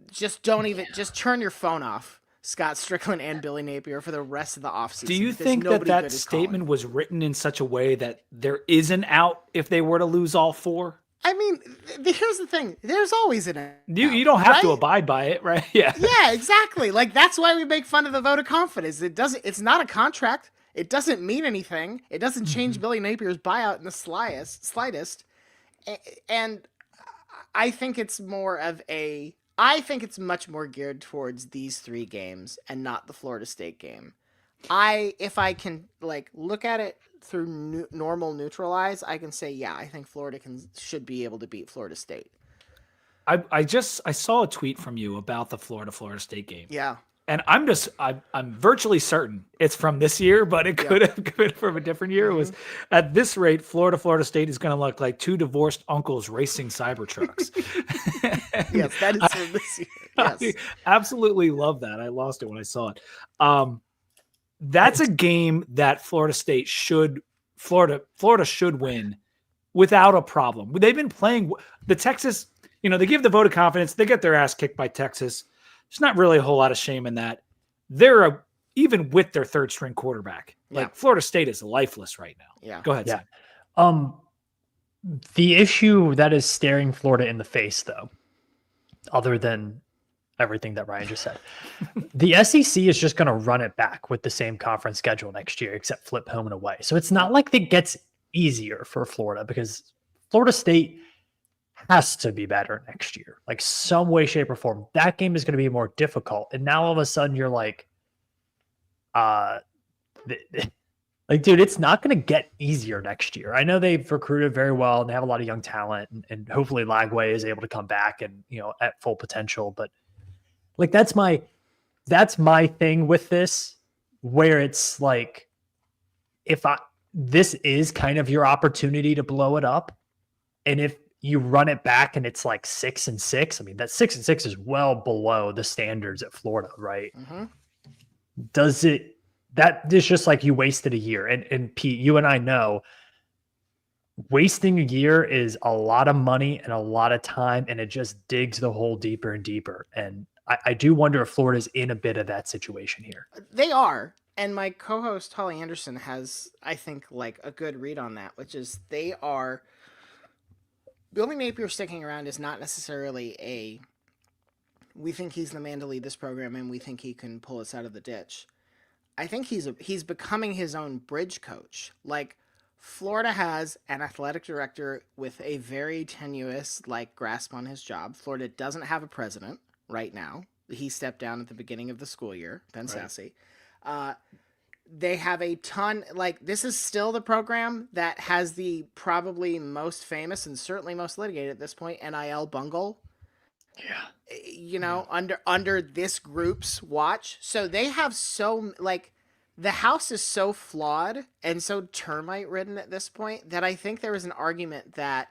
C: just turn your phone off, Scott Strickland and Billy Napier, for the rest of the offseason.
A: Do you think that statement was written in such a way that there is an out if they were to lose all 4?
C: I mean, here's the thing. There's always an out.
A: You don't have to abide by it, right? Yeah.
C: Yeah, exactly. That's why we make fun of the vote of confidence. It's not a contract. It doesn't mean anything. It doesn't change Billy Napier's buyout in the slightest. And I think it's much more geared towards these 3 games and not the Florida State game. If I can look at it through normal neutral eyes, I can say, yeah, I think Florida should be able to beat Florida State.
A: I saw a tweet from you about the Florida State game.
C: Yeah.
A: And I'm virtually certain it's from this year, but it could have been from a different year. It was at this rate, Florida State is going to look like 2 divorced uncles racing Cybertrucks.
C: Yes, that is from this year. Yes.
A: I absolutely love that. I lost it when I saw it. That's a game that Florida should win without a problem. They've been playing the Texas, they give the vote of confidence. They get their ass kicked by Texas. There's not really a whole lot of shame in that. They're even with their 3rd string quarterback. Florida State is lifeless right now.
C: Yeah.
A: Go ahead.
B: Yeah.
A: Sam.
B: The issue that is staring Florida in the face, though, other than everything that Ryan just said, the SEC is just going to run it back with the same conference schedule next year, except flip home and away. So it's not like it gets easier for Florida, because Florida State has to be better next year, like some way, shape, or form. That game is going to be more difficult. And now all of a sudden you're like, dude, it's not going to get easier next year. I know they've recruited very well and they have a lot of young talent, and hopefully Lagway is able to come back and, at full potential. But like, that's my thing with this, where it's like, this is kind of your opportunity to blow it up. And if you run it back and it's like 6-6, I mean, that 6-6 is well below the standards at Florida, right?
C: Mm-hmm.
B: That is just like you wasted a year. And Pete, you and I know wasting a year is a lot of money and a lot of time, and it just digs the hole deeper and deeper. And I do wonder if Florida's in a bit of that situation here.
C: They are. And my co-host Holly Anderson has, I think, like a good read on that, which is they are. Billy Napier sticking around is not necessarily we think he's the man to lead this program and we think he can pull us out of the ditch. I think he's becoming his own bridge coach. Like, Florida has an athletic director with a very tenuous grasp on his job. Florida doesn't have a president right now. He stepped down at the beginning of the school year, Ben Sasse. They have a ton, this is still the program that has the probably most famous and certainly most litigated at this point NIL bungle.
B: Yeah.
C: Under this group's watch. So they have the house is so flawed and so termite ridden at this point that I think there is an argument that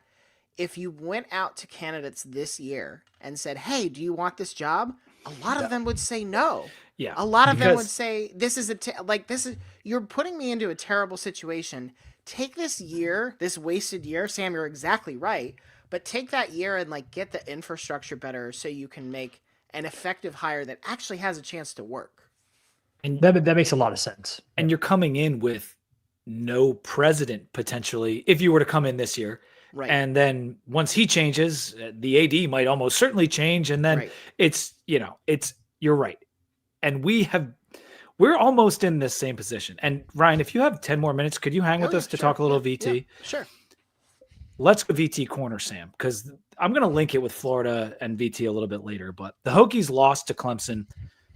C: if you went out to candidates this year and said, "Hey, do you want this job?" a lot of them would say no.
A: Yeah.
C: A lot of them would say, "This is you're putting me into a terrible situation. Take this year, this wasted year." Sam, you're exactly right. But take that year and get the infrastructure better so you can make an effective hire that actually has a chance to work.
B: And that makes a lot of sense.
A: And you're coming in with no president potentially if you were to come in this year.
C: Right.
A: And then once he changes, the AD might almost certainly change. And then you're right. And we're almost in this same position. And Ryan, if you have 10 more minutes, could you hang with us to talk a little VT?
C: Yeah, sure.
A: Let's go VT corner, Sam, because I'm going to link it with Florida and VT a little bit later. But the Hokies lost to Clemson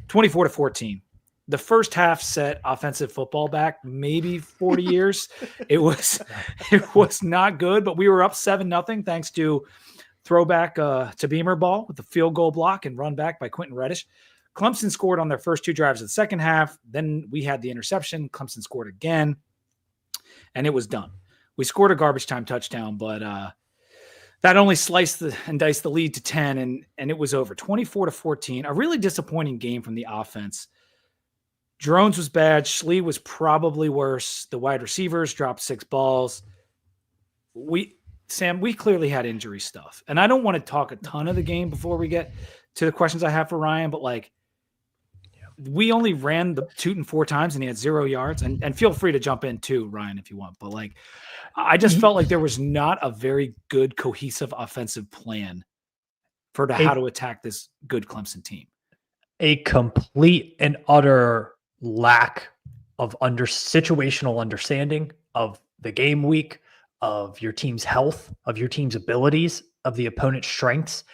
A: 24-14. The first half set offensive football back maybe 40 years. It was not good, but we were up 7-0 thanks to throwback to Beamer ball with the field goal block and run back by Quentin Reddish. Clemson scored on their first two drives of the second half. Then we had the interception. Clemson scored again, and it was done. We scored a garbage time touchdown, but that only sliced and diced the lead to 10, and it was over 24-14. A really disappointing game from the offense. Drones was bad. Schlee was probably worse. The wide receivers dropped 6 balls. Sam, we clearly had injury stuff, and I don't want to talk a ton of the game before we get to the questions I have for Ryan, but we only ran the Tootin 4 times and he had 0 yards, and feel free to jump in too, Ryan, if you want. But I just felt like there was not a very good cohesive offensive plan for how to attack this good Clemson team.
B: A complete and utter lack of situational understanding of the game week, of your team's health, of your team's abilities, of the opponent's strengths.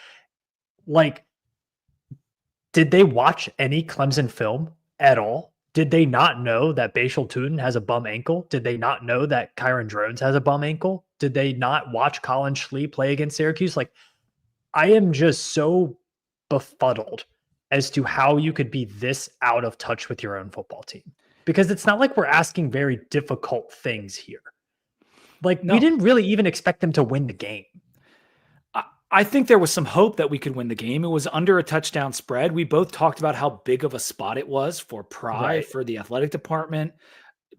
B: Did they watch any Clemson film at all? Did they not know that Bashal Tootin has a bum ankle? Did they not know that Kyron Drones has a bum ankle? Did they not watch Colin Schlee play against Syracuse? I am just so befuddled as to how you could be this out of touch with your own football team. Because it's not like we're asking very difficult things here. We didn't really even expect them to win the game.
A: I think there was some hope that we could win the game. It was under a touchdown spread. We both talked about how big of a spot it was for Pry, for the athletic department,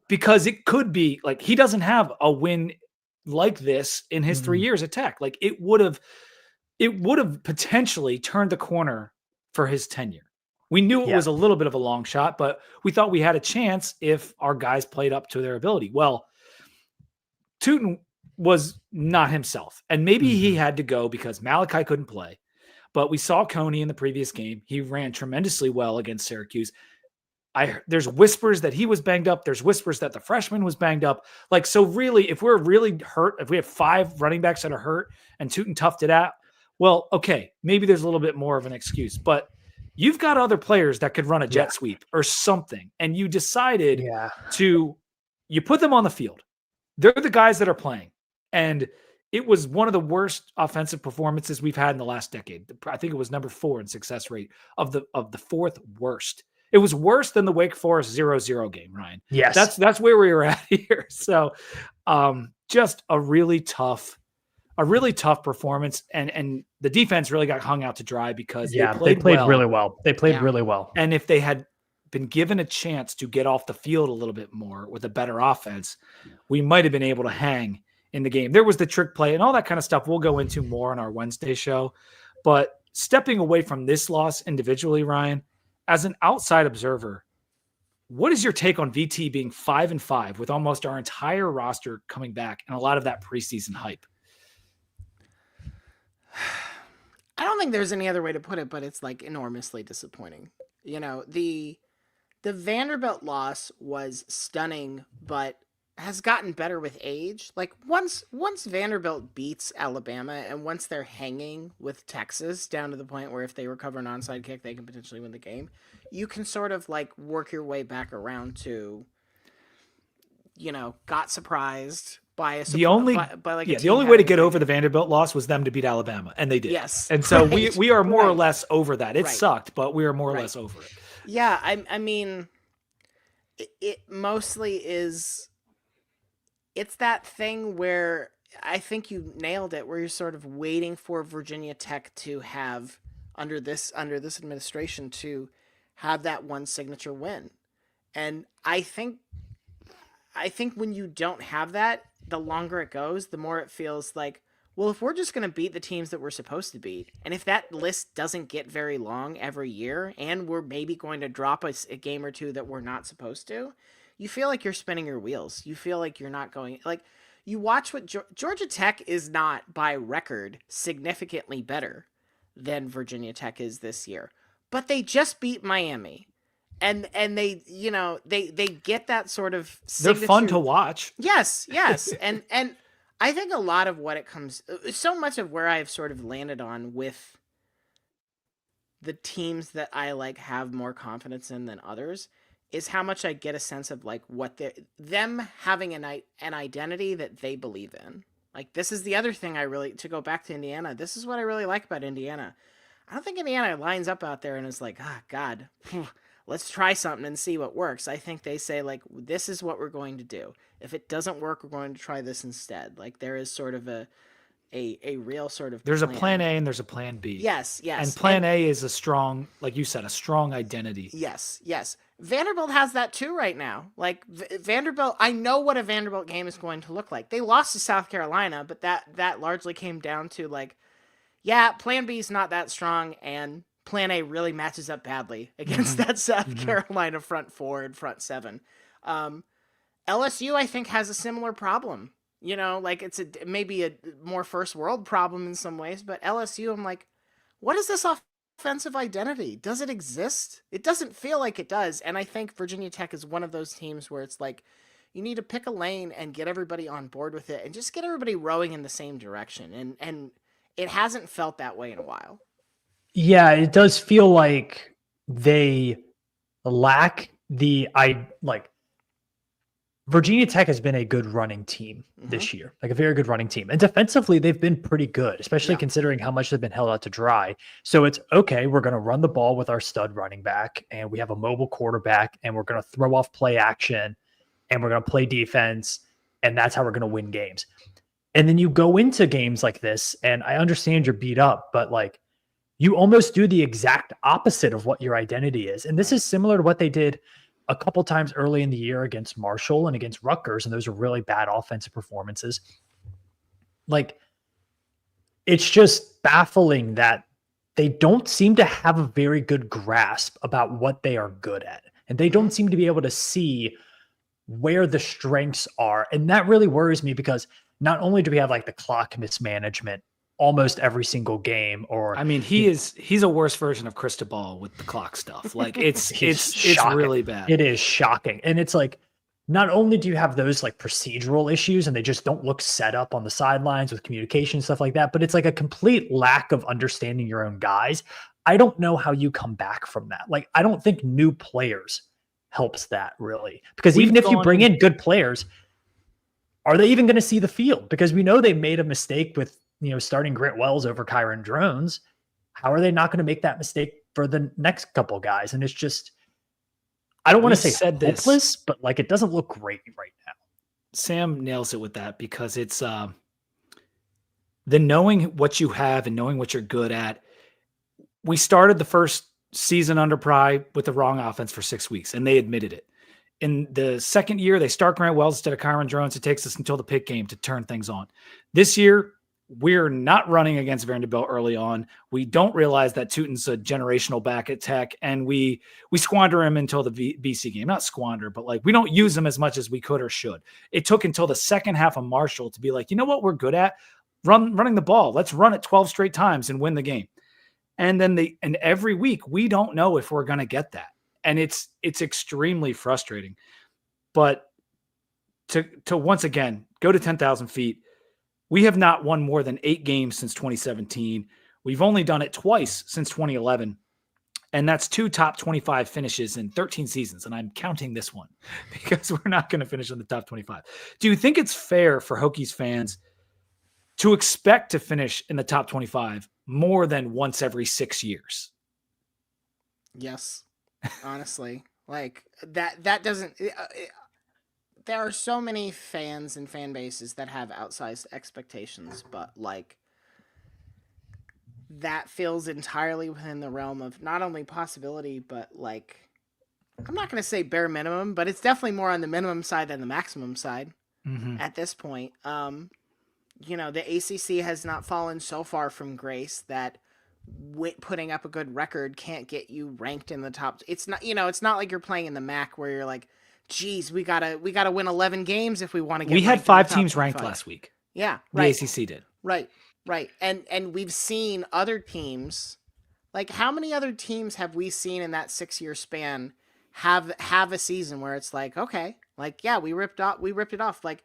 A: because it could be he doesn't have a win like this in his 3 years at Tech. It would have potentially turned the corner for his tenure. We knew it was a little bit of a long shot, but we thought we had a chance if our guys played up to their ability. Well, Tootin was not himself. And maybe he had to go because Malachi couldn't play. But we saw Coney in the previous game. He ran tremendously well against Syracuse. There's whispers that he was banged up. There's whispers that the freshman was banged up. Like, so really, if we're really hurt, if we have 5 running backs that are hurt and Tootin toughed it out, well, okay, maybe there's a little bit more of an excuse. But you've got other players that could run a jet sweep or something. And you decided you put them on the field. They're the guys that are playing. And it was one of the worst offensive performances we've had in the last decade. I think it was number 4 in success rate of the 4th worst. It was worse than the Wake Forest 0-0 game, Ryan.
B: Yes.
A: That's where we were at here. So just a really tough performance. And the defense really got hung out to dry because they played
B: really well. They played really well.
A: And if they had been given a chance to get off the field a little bit more with a better offense, we might have been able to hang in the game. There was the trick play and all that kind of stuff we'll go into more on our Wednesday show. But stepping away from this loss individually, Ryan, as an outside observer, what is your take on VT being 5-5 with almost our entire roster coming back and a lot of that preseason hype?
C: I don't think there's any other way to put it, but it's like enormously disappointing. You know, the Vanderbilt loss was stunning, but has gotten better with age. Like once Vanderbilt beats Alabama and once they're hanging with Texas down to the point where if they recover an onside kick, they can potentially win the game, you can sort of like work your way back around to, you know, got surprised by a
A: the only way to get over the Vanderbilt loss was them to beat Alabama, and they did.
C: Yes,
A: and so we are more or less over that. It sucked, but we are more or less over it.
C: Yeah, I mean, it mostly is. It's that thing where I think you nailed it, where you're sort of waiting for Virginia Tech to have under this administration to have that one signature win, and I think when you don't have that, the longer it goes, the more it feels like, well, if we're just going to beat the teams that we're supposed to beat, and if that list doesn't get very long every year, and we're maybe going to drop a game or two that we're not supposed to, you feel like you're spinning your wheels. You feel like you're not going, like, you watch what Georgia Tech is not by record significantly better than Virginia Tech is this year, but they just beat Miami. And they, you know, they get that sort of signature.
A: They're fun to watch.
C: Yes. and I think a lot of what it comes, so much of where I've sort of landed on with the teams that I like have more confidence in than others is how much I get a sense of like what them having an identity that they believe in. Like, this is the other thing to go back to Indiana, this is what I really like about Indiana. I don't think Indiana lines up out there and is like, God, let's try something and see what works. I think they say, like, this is what we're going to do. If it doesn't work, we're going to try this instead. Like, there is sort of a real sort of
A: There's a plan A and there's a plan B.
C: Yes.
A: And plan A is a strong, like you said, a strong identity.
C: Yes. Vanderbilt has that too right now. Like, Vanderbilt, I know what a Vanderbilt game is going to look like. They lost to South Carolina, but that largely came down to, like, yeah, plan B is not that strong, and plan A really matches up badly against that South Carolina front 4 and front 7. LSU, I think, has a similar problem. You know, like, it's maybe a more first world problem in some ways, but LSU, I'm like, what is this offensive identity? Does it exist? It doesn't feel like it does. And I think Virginia Tech is one of those teams where it's like, you need to pick a lane and get everybody on board with it and just get everybody rowing in the same direction. And it hasn't felt that way in a while.
B: Yeah, it does feel like they lack Virginia Tech has been a good running team this year, like a very good running team. And defensively, they've been pretty good, especially considering how much they've been held out to dry. So it's okay, we're going to run the ball with our stud running back, and we have a mobile quarterback, and we're going to throw off play action, and we're going to play defense, and that's how we're going to win games. And then you go into games like this, and I understand you're beat up, but like, you almost do the exact opposite of what your identity is. And this is similar to what they did a couple times early in the year against Marshall and against Rutgers. And those are really bad offensive performances. Like, it's just baffling that they don't seem to have a very good grasp about what they are good at. And they don't seem to be able to see where the strengths are. And that really worries me because not only do we have like the clock mismanagement almost every single game, or
A: I mean, he's a worse version of Cristobal with the clock stuff. Like it's
B: shocking.
A: really bad.
B: It is shocking. And it's like, not only do you have those like procedural issues and they just don't look set up on the sidelines with communication and stuff like that, but it's like a complete lack of understanding your own guys. I don't know how you come back from that. Like, I don't think new players helps that really, because even if you bring in good players, are they even going to see the field? Because we know they made a mistake with, starting Grant Wells over Kyron Drones. How are they not going to make that mistake for the next couple guys? And it's just, I don't want to say hopeless, but like, it doesn't look great right now.
A: Sam nails it with that, because it's the knowing what you have and knowing what you're good at. We started the first season under Pry with the wrong offense for 6 weeks, and they admitted it. In the second year, they start Grant Wells instead of Kyron Drones. It takes us until the pick game to turn things on. This year, we're not running against Vanderbilt early on. We don't realize that Tootin's a generational back at Tech, and we squander him until the BC game. Not squander, but like we don't use him as much as we could or should. It took until the second half of Marshall to be like, you know what we're good at? Running the ball. Let's run it 12 straight times and win the game. And then every week we don't know if we're going to get that. And it's extremely frustrating. But to once again go to 10,000 feet, we have not won more than 8 games since 2017. We've only done it twice since 2011. And that's 2 top 25 finishes in 13 seasons. And I'm counting this one because we're not going to finish in the top 25. Do you think it's fair for Hokies fans to expect to finish in the top 25 more than once every 6 years?
C: Yes, honestly. Like that doesn't... there are so many fans and fan bases that have outsized expectations, but like that feels entirely within the realm of not only possibility, but like, I'm not going to say bare minimum, but it's definitely more on the minimum side than the maximum side at this point. The ACC has not fallen so far from grace that putting up a good record can't get you ranked in the top. It's not, it's not like you're playing in the MAC where you're like, geez, we gotta win 11 games if we want to get.
A: We had 5 teams ranked last week.
C: Yeah,
A: right. The ACC did.
C: Right. And we've seen other teams. Like, how many other teams have we seen in that 6-year span have a season where it's like, okay, like, yeah, we ripped it off. Like,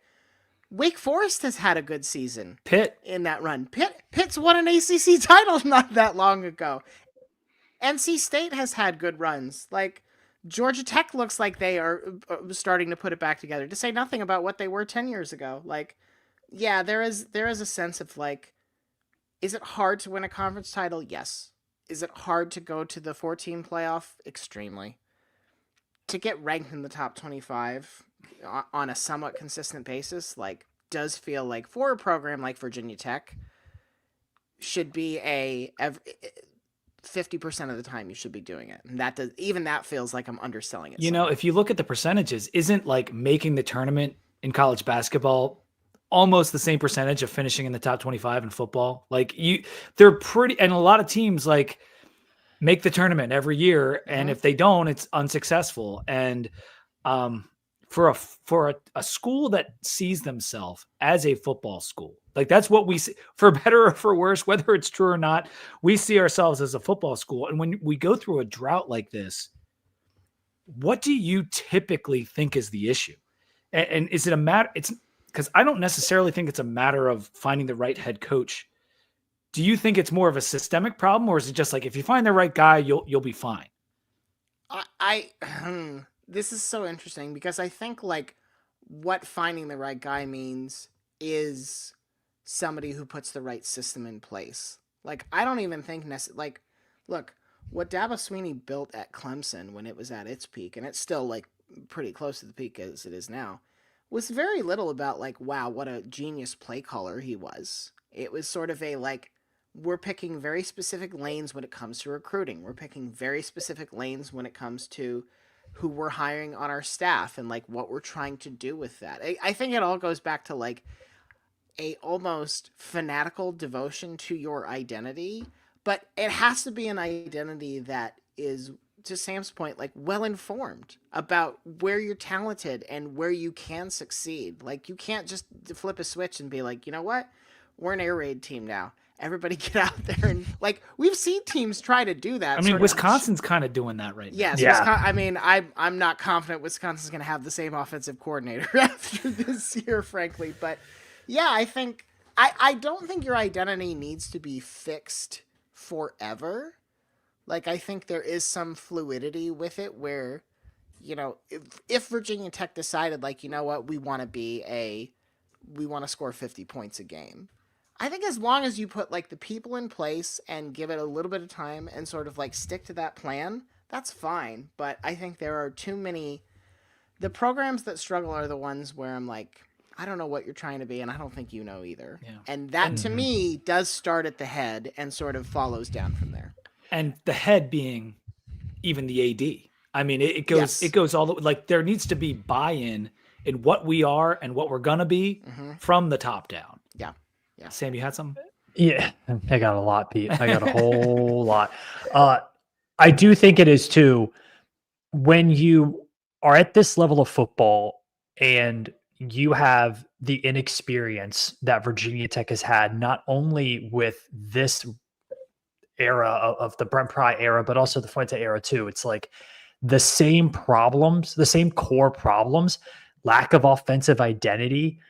C: Wake Forest has had a good season.
A: Pitt
C: in that run. Pitt's won an ACC title not that long ago. NC State has had good runs. Like, Georgia Tech looks like they are starting to put it back together, to say nothing about what they were 10 years ago. Like, yeah, there is a sense of like, is it hard to win a conference title? Yes. Is it hard to go to the 14 playoff? Extremely. To get ranked in the top 25 on a somewhat consistent basis, like, does feel like, for a program like Virginia Tech, should be 50% of the time you should be doing it. And that feels like I'm underselling it.
A: If you look at the percentages, isn't like making the tournament in college basketball almost the same percentage of finishing in the top 25 in football? Like, they're pretty, and a lot of teams like make the tournament every year. And if they don't, it's unsuccessful. And for a school that sees themselves as a football school, like, that's what we see, for better or for worse, whether it's true or not, we see ourselves as a football school. And when we go through a drought like this, what do you typically think is the issue? And is it a matter? It's because I don't necessarily think it's a matter of finding the right head coach. Do you think it's more of a systemic problem, or is it just like, if you find the right guy, you'll be fine?
C: This is so interesting, because I think like what finding the right guy means is somebody who puts the right system in place. Like, I don't even think like, look, what Dabo Sweeney built at Clemson when it was at its peak, and it's still like pretty close to the peak as it is now, was very little about like, wow, what a genius play caller he was. It was sort of a like, we're picking very specific lanes when it comes to recruiting. We're picking very specific lanes when it comes to who we're hiring on our staff and like what we're trying to do with that. I think it all goes back to like a almost fanatical devotion to your identity, but it has to be an identity that is to Sam's point, like well informed about where you're talented and where you can succeed. Like you can't just flip a switch and be like, you know what, we're an air raid team now. Everybody get out there and like we've seen teams try to do that.
A: I mean, Wisconsin's kind of doing that right now.
C: Yes,
B: Yeah.
C: I mean, I'm not confident Wisconsin's going to have the same offensive coordinator after this year, frankly. But yeah, I don't think your identity needs to be fixed forever. Like I think there is some fluidity with it where, you know, if Virginia Tech decided like, you know what, we want to score 50 points a game. I think as long as you put like the people in place and give it a little bit of time and sort of like stick to that plan, that's fine. But I think there are too many. The programs that struggle are the ones where I'm like, I don't know what you're trying to be, and I don't think you know either.
A: Yeah.
C: And that to me does start at the head and sort of follows down from there.
A: And the head being even the AD. I mean, it goes all the like there needs to be buy-in in what we are and what we're gonna be from the top down.
C: Yeah. Yeah.
A: Sam, you had something?
B: Yeah, I got a lot, Pete. I got a whole lot. I do think it is too, when you are at this level of football and you have the inexperience that Virginia Tech has had, not only with this era of the Brent Pry era, but also the Fuente era too. It's like the same problems, the same core problems, lack of offensive identity,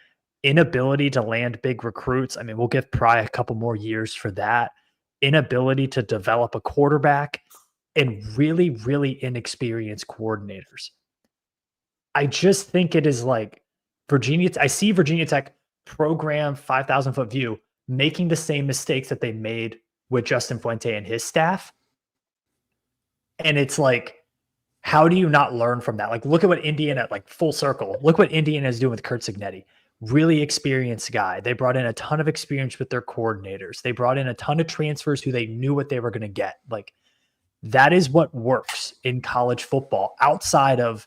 B: inability to land big recruits. I mean, we'll give Pry a couple more years for that. Inability to develop a quarterback and really, really inexperienced coordinators. I just think it is like I see Virginia Tech program 5,000 foot view making the same mistakes that they made with Justin Fuente and his staff. And it's like, how do you not learn from that? Like, look at what Indiana, like full circle, look what Indiana is doing with Kurt Signetti. Really experienced guy. They brought in a ton of experience with their coordinators. They brought in a ton of transfers who they knew what they were going to get. Like that is what works in college football outside of,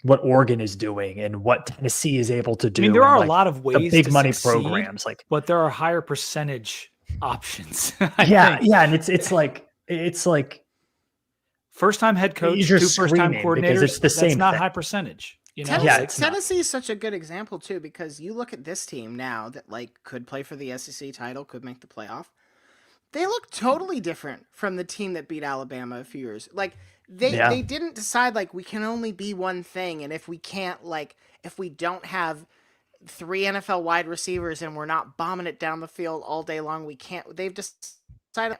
B: what Oregon is doing and what Tennessee is able to do.
A: I mean, there are
B: like
A: a lot of ways
B: big
A: to
B: money
A: succeed,
B: programs, like,
A: but there are higher percentage options.
B: Yeah. And it's like
A: first-time head coach,
B: you're
A: 2 first-time
B: screaming
A: coordinators.
B: because it's the same
A: That's not
B: thing.
A: high percentage. You know?
C: Tennessee is such a good example too, because you look at this team now that like could play for the SEC title, could make the playoff. They look totally different from the team that beat Alabama a few years. Like they didn't decide like we can only be one thing, and if we don't have 3 NFL wide receivers and we're not bombing it down the field all day long, we can't. They've just decided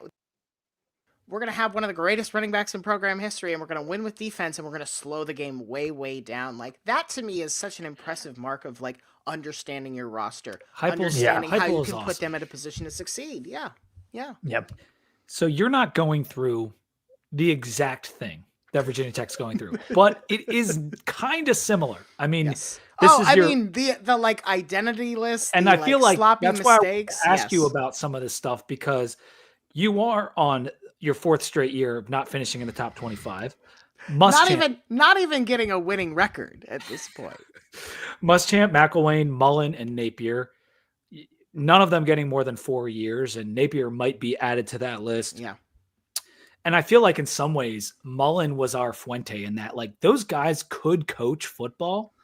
C: we're going to have one of the greatest running backs in program history, and we're going to win with defense, and we're going to slow the game way, way down. Like that to me is such an impressive mark of like understanding your roster, understanding how you can put them in a position to succeed. Yeah.
B: Yep.
A: So you're not going through the exact thing that Virginia Tech's going through, but it is kind of similar. I mean,
C: the like identity list,
A: and I feel like that's
C: mistakes.
A: why I ask you about some of this stuff, because you are on your 4th straight year of not finishing in the top 25.
C: Not even getting a winning record at this point.
A: Muschamp, McElwain, Mullen, and Napier. None of them getting more than 4 years, and Napier might be added to that list.
C: Yeah.
A: And I feel like in some ways, Mullen was our Fuente in that, like, those guys could coach football,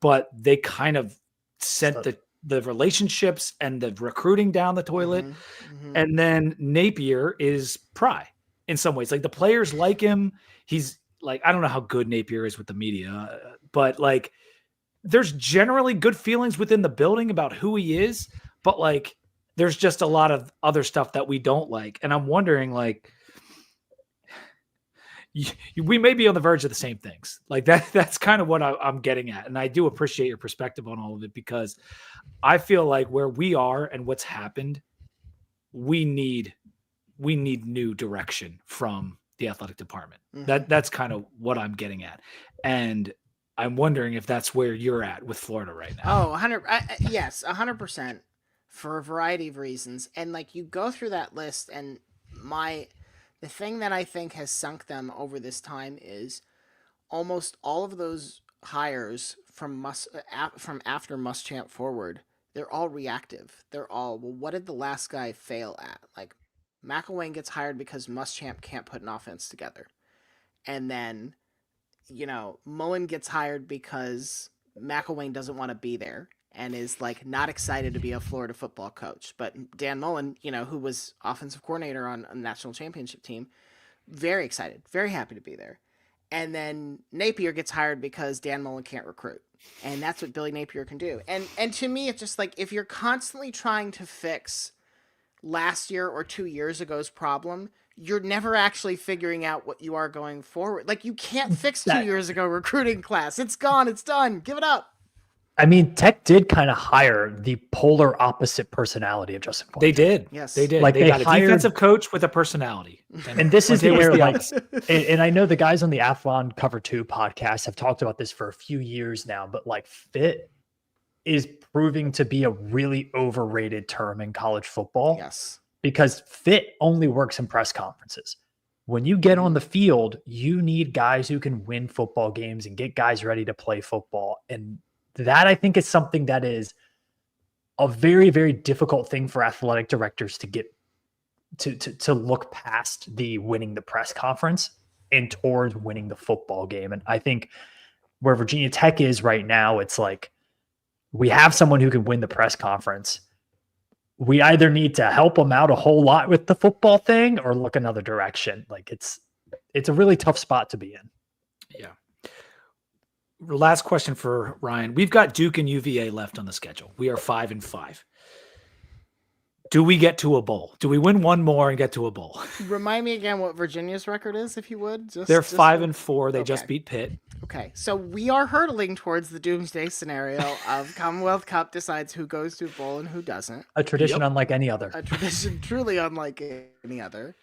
A: but they kind of sent the relationships and the recruiting down the toilet.
C: Mm-hmm.
A: And then Napier is Pry in some ways. Like, the players like him. He's like, I don't know how good Napier is with the media, but like, there's generally good feelings within the building about who he is. But like, there's just a lot of other stuff that we don't like. And I'm wondering, like, we may be on the verge of the same things. Like that's kind of what I'm getting at. And I do appreciate your perspective on all of it, because I feel like where we are and what's happened, we need new direction from the athletic department. Mm-hmm. That's kind of what I'm getting at. And I'm wondering if that's where you're at with Florida right now.
C: Oh, yes, 100%. For a variety of reasons. And like you go through that list, and the thing that I think has sunk them over this time is almost all of those hires from after Muschamp forward, they're all reactive. They're all, well, what did the last guy fail at? Like, McElwain gets hired because Muschamp can't put an offense together. And then, Mullen gets hired because McElwain doesn't want to be there and is like not excited to be a Florida football coach. But Dan Mullen, who was offensive coordinator on a national championship team, very excited, very happy to be there. And then Napier gets hired because Dan Mullen can't recruit. And that's what Billy Napier can do. And to me, it's just like, if you're constantly trying to fix last year or 2 years ago's problem, you're never actually figuring out what you are going forward. Like, you can't fix 2 years ago recruiting class. It's gone. It's done. Give it up.
B: I mean, Tech did kind of hire the polar opposite personality of Justin Fuente.
A: They did.
C: Yes.
A: They did.
B: Like,
A: they got a
B: hired...
A: defensive coach with a personality.
B: And this is the
A: era.
B: Like, and I know the guys on the Athlon Cover 2 podcast have talked about this for a few years now, but like, fit is proving to be a really overrated term in college football.
C: Yes.
B: Because fit only works in press conferences. When you get on the field, you need guys who can win football games and get guys ready to play football. And that, I think, is something that is a very, very difficult thing for athletic directors to get to look past the winning the press conference and towards winning the football game. And I think where Virginia Tech is right now, it's like, we have someone who can win the press conference. We either need to help them out a whole lot with the football thing or look another direction. Like, it's a really tough spot to be in.
A: Yeah. Last question for Ryan. We've got Duke and UVA left on the schedule. We are 5-5. Do we get to a bowl? Do we win one more and get to a bowl?
C: Remind me again what Virginia's record is, if you would.
A: They're 5-4. They just beat Pitt.
C: Okay, so we are hurtling towards the doomsday scenario of Commonwealth Cup decides who goes to a bowl and who doesn't.
B: A tradition unlike any other.
C: A tradition truly unlike any other.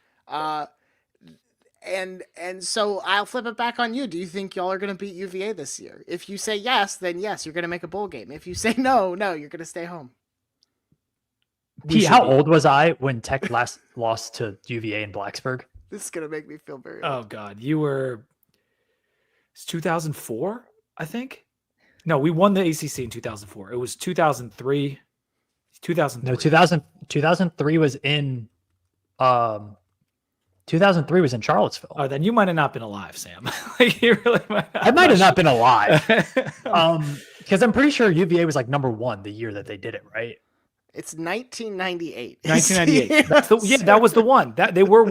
C: And so I'll flip it back on you. Do you think y'all are going to beat UVA this year? If you say yes, then yes, you're going to make a bowl game. If you say no, you're going to stay home.
B: Pete, how old was I when Tech last lost to UVA in Blacksburg?
C: This is going to make me feel very
A: old. Oh, God. You were... It's 2004, I think. No, we won the ACC in 2004. It was 2003. 2003.
B: No, 2003 was in 2003 was in Charlottesville.
A: Oh, then you might have not been alive, Sam. Like, you really
B: I might have not been alive. Because I'm pretty sure UVA was like number 1 the year that they did it, right?
C: It's 1998.
A: 1998. That was the one. That they were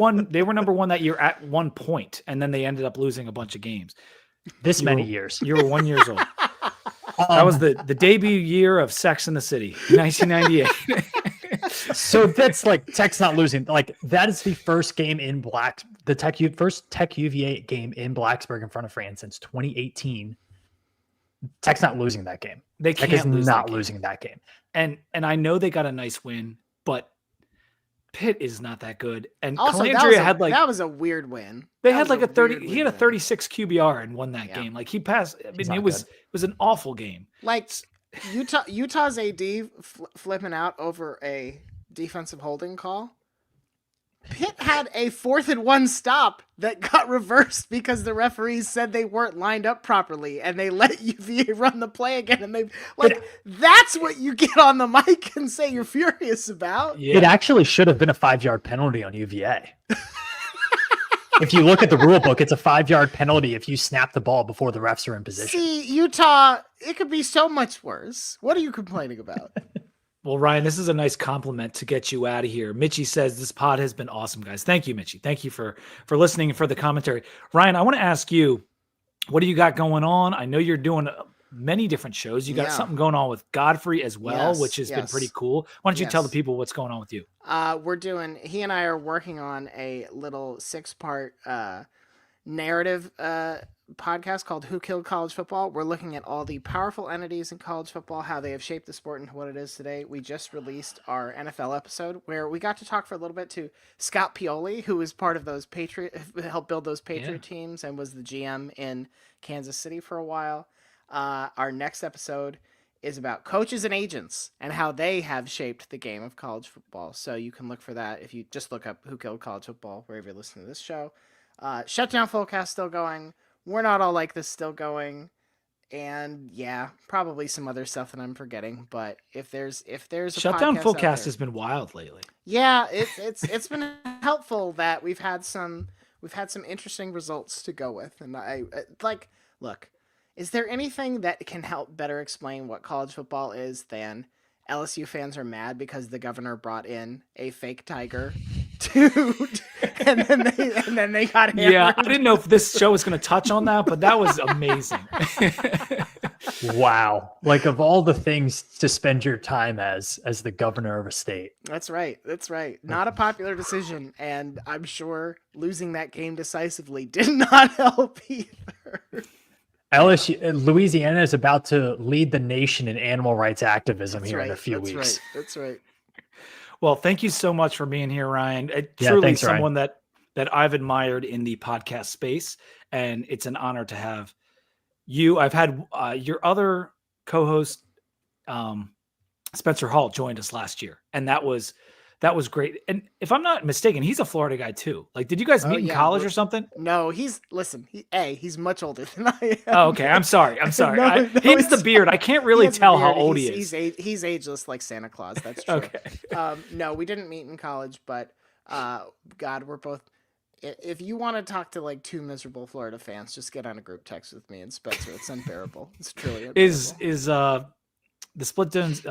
A: number 1 that year at one point, and then they ended up losing a bunch of games.
B: Many years.
A: You were 1 year old. That was the debut year of Sex in the City, 1998.
B: So that's like Tech's not losing. Like, that is the first game in first Tech UVA game in Blacksburg in front of fans since 2018. Tech's not losing that game.
A: Tech is
B: not losing that game.
A: And I know they got a nice win, but Pitt is not that good. And
C: also, that was a weird win.
A: They had like a 30. He had a 36 QBR and won that game. Like, he passed. I mean, it was an awful game.
C: Like, Utah's AD flipping out over a defensive holding call. Pitt had a 4th and 1 stop that got reversed because the referees said they weren't lined up properly, and they let UVA run the play again. And that's what you get on the mic and say you're furious about.
B: Yeah. It actually should have been a 5-yard penalty on UVA. If you look at the rule book, it's a 5-yard penalty if you snap the ball before the refs are in position.
C: See, Utah, it could be so much worse. What are you complaining about?
A: Well, Ryan, this is a nice compliment to get you out of here. Mitchie says this pod has been awesome, guys. Thank you, Mitchie. Thank you for listening and for the commentary. Ryan, I want to ask you, what do you got going on? I know you're doing many different shows. You got something going on with Godfrey as well, which has been pretty cool. Why don't you tell the people what's going on with you?
C: He and I are working on a little 6-part narrative podcast called Who Killed College Football. We're looking at all the powerful entities in college football, how they have shaped the sport into what it is today. We just released our NFL episode where we got to talk for a little bit to Scott Pioli, who was part of those helped build those Patriot teams and was the GM in Kansas City for a while. Our next episode is about coaches and agents and how they have shaped the game of college football. So you can look for that if you just look up Who Killed College Football wherever you're listening to this show. Shutdown Fullcast still going. We're Not All Like This still going. And probably some other stuff that I'm forgetting. But if there's a
A: Shutdown
C: podcast
A: Fullcast has been wild lately.
C: Yeah, it's been helpful that we've had some interesting results to go with, and look, is there anything that can help better explain what college football is than LSU fans are mad because the governor brought in a fake tiger and then they got hammered.
A: Yeah, I didn't know if this show was going to touch on that, but that was amazing.
B: Wow. Like, of all the things to spend your time as the governor of a state.
C: That's right. Not a popular decision, and I'm sure losing that game decisively did not help either.
B: Louisiana is about to lead the nation in animal rights activism in a few weeks.
C: That's right.
A: Well, thank you so much for being here, Ryan. Truly
B: thanks,
A: someone
B: Ryan.
A: that I've admired in the podcast space, and it's an honor to have you. I've had your other co-host, Spencer Hall, joined us last year, and that was great. And if I'm not mistaken, he's a Florida guy too. Like, did you guys meet in college or something?
C: No, he's much older than I am.
A: Oh, okay. I'm sorry.
C: No,
A: He has the beard. I can't really tell how old he is.
C: He's ageless like Santa Claus. That's true.
A: Okay.
C: No, we didn't meet in college, but God, we're both. If you want to talk to like two miserable Florida fans, just get on a group text with me and Spencer. It's unbearable. It's truly unbearable.
A: Is the Split Zones?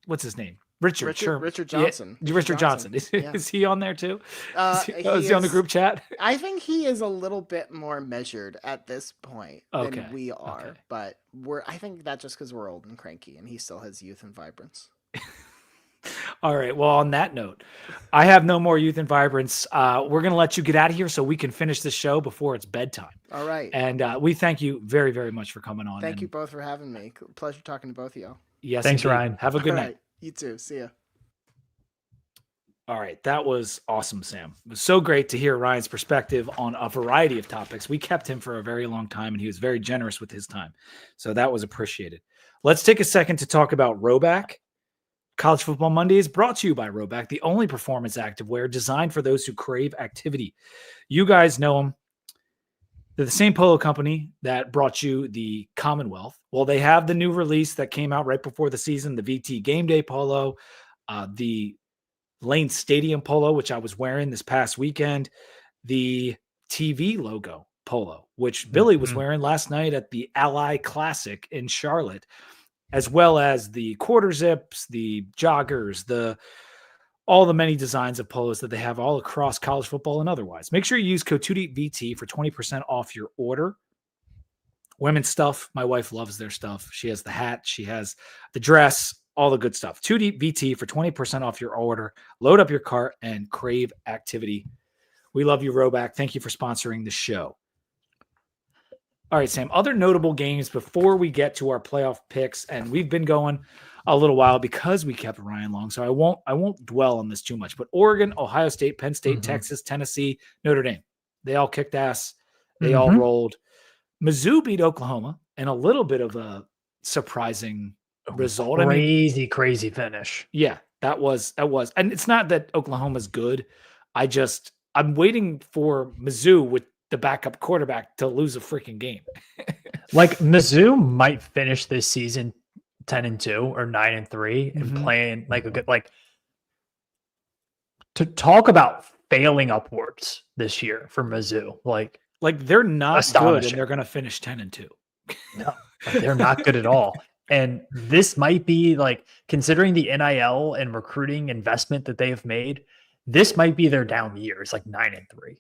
A: What's his name? Richard Johnson.
C: Yeah,
A: Richard Johnson. Is he on there too? Is he on the group chat?
C: I think he is a little bit more measured at this point than we are.
A: Okay.
C: But I think that's just because we're old and cranky, and he still has youth and vibrance.
A: All right. Well, on that note, I have no more youth and vibrance. We're going to let you get out of here so we can finish the show before it's bedtime.
C: All right.
A: And we thank you very, very much for coming on.
C: Thank you both for having me. Pleasure talking to both of y'all.
A: Yes.
B: Thanks,
A: indeed.
B: Ryan.
A: Have a good night.
C: Right. You too. See ya.
A: All right. That was awesome, Sam. It was so great to hear Ryan's perspective on a variety of topics. We kept him for a very long time, and he was very generous with his time. So that was appreciated. Let's take a second to talk about Rhoback. College Football Monday is brought to you by Rhoback, the only performance activewear designed for those who crave activity. You guys know them. They're the same polo company that brought you the Commonwealth. Well, they have the new release that came out right before the season, the VT Game Day Polo, the Lane Stadium Polo, which I was wearing this past weekend, the TV logo Polo, which Billy was wearing last night at the Ally Classic in Charlotte, as well as the quarter zips, the joggers, all the many designs of polos that they have all across college football and otherwise. Make sure you use code 2DVT for 20% off your order. Women's stuff, my wife loves their stuff. She has the hat, she has the dress, all the good stuff. 2DVT for 20% off your order. Load up your cart and crave activity. We love you, Rhoback. Thank you for sponsoring the show. All right, Sam, other notable games before we get to our playoff picks, and we've been going a little while because we kept Ryan long, so I won't dwell on this too much. But Oregon, Ohio State, Penn State, Texas, Tennessee, Notre Dame, they all kicked ass. They all rolled. Mizzou beat Oklahoma in a little bit of a surprising result.
B: Crazy finish.
A: Yeah, that was. And it's not that Oklahoma's good. I'm waiting for Mizzou with the backup quarterback to lose a freaking game.
B: Like, Mizzou might finish this season 10-2 or 9-3 and playing like a good, like, to talk about failing upwards this year for Mizzou. Like
A: they're not good and they're going to finish 10-2.
B: No, they're not good at all. And this might be, like, considering the NIL and recruiting investment that they have made, this might be their down year. It's like 9-3.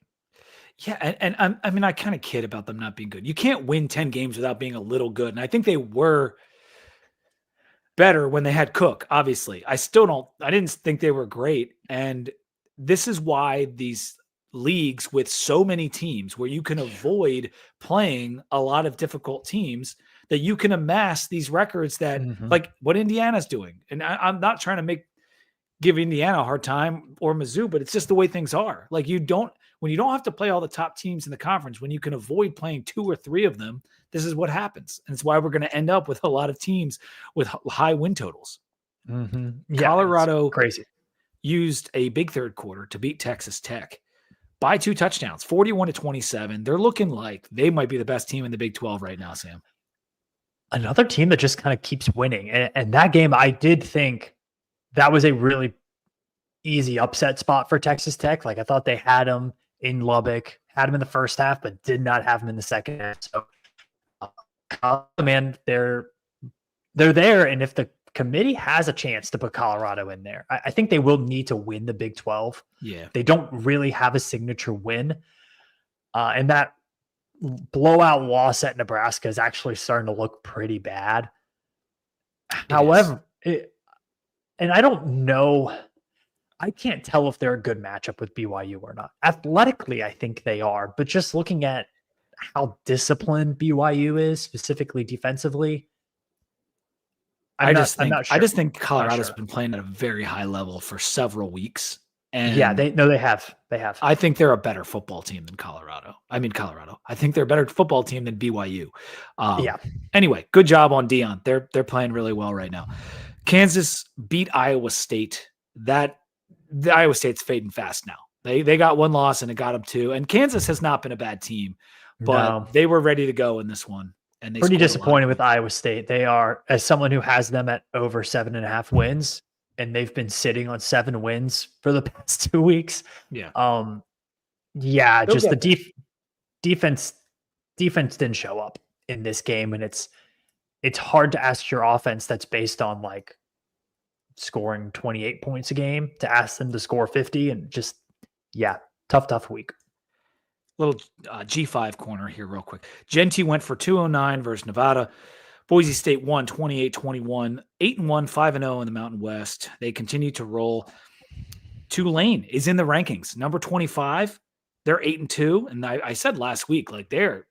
A: Yeah, and I mean, I kind of kid about them not being good. You can't win 10 games without being a little good. And I think they were better when they had Cook, obviously. I didn't think they were great. And this is why these leagues with so many teams where you can avoid playing a lot of difficult teams, that you can amass these records that like what Indiana's doing. And I'm not trying to give Indiana a hard time or Mizzou, but it's just the way things are. Like, when you don't have to play all the top teams in the conference, when you can avoid playing 2 or 3 of them, this is what happens. And it's why we're going to end up with a lot of teams with high win totals.
B: Yeah,
A: Colorado
B: crazy
A: used a big third quarter to beat Texas Tech by 2 touchdowns, 41-27. They're looking like they might be the best team in the Big 12 right now, Sam.
B: Another team that just kind of keeps winning. And that game, I did think that was a really easy upset spot for Texas Tech. Like I thought they had them in Lubbock, had them in the first half, but did not have them in the second half. So, man, they're there. And if the committee has a chance to put Colorado in there, I think they will need to win the Big 12.
A: Yeah.
B: They don't really have a signature win. And that blowout loss at Nebraska is actually starting to look pretty bad. However, and I don't know, I can't tell if they're a good matchup with BYU or not. Athletically, I think they are, but just looking at how disciplined BYU is, specifically defensively, I'm not sure.
A: I just think Colorado's been playing at a very high level for several weeks. And
B: yeah, they have.
A: I think they're a better football team than Colorado. I think they're a better football team than BYU. Anyway, good job on Dion. They're playing really well right now. Kansas beat Iowa State. The Iowa State's fading fast now. They got one loss and it got them two. And Kansas has not been a bad team, but they were ready to go in this one. And they
B: pretty disappointed with Iowa State. They are, as someone who has them at over 7.5 wins, and they've been sitting on 7 wins for the past 2 weeks.
A: Yeah.
B: Just the defense didn't show up in this game. And it's hard to ask your offense that's based on like scoring 28 points a game to ask them to score 50, and just, tough week.
A: Little G5 corner here real quick. Genty went for 209 versus Nevada. Boise State won 28-21, 8-1, 5-0 in the Mountain West. They continue to roll. Tulane is in the rankings. Number 25, they're 8-2. And I said last week, like they're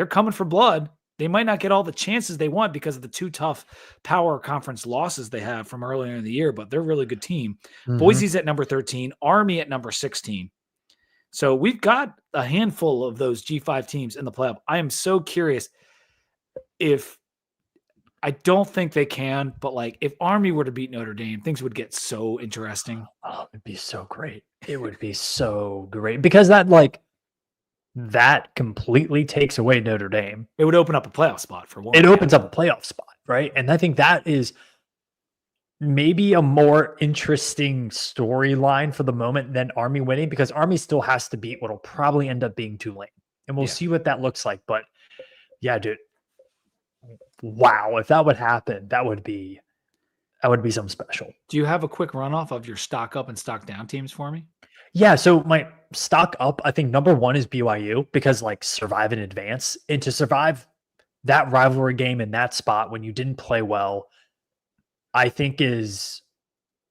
A: coming for blood. They might not get all the chances they want because of the 2 tough power conference losses they have from earlier in the year, but they're a really good team. Mm-hmm. Boise's at number 13, Army at number 16. So we've got a handful of those G5 teams in the playoff. I am so curious I don't think they can, but like if Army were to beat Notre Dame, things would get so interesting.
B: Oh, it'd be so great. It would be so great because that completely takes away Notre Dame.
A: It would open up a playoff spot for one.
B: It opens up a playoff spot, right? And I think that is maybe a more interesting storyline for the moment than Army winning, because Army still has to beat what'll probably end up being Tulane. And we'll see what that looks like. But yeah, dude. Wow. If that would happen, that would be something special.
A: Do you have a quick runoff of your stock up and stock down teams for me?
B: Yeah. So my stock up, I think number 1 is BYU, because like survive in advance, and to survive that rivalry game in that spot when you didn't play well, I think is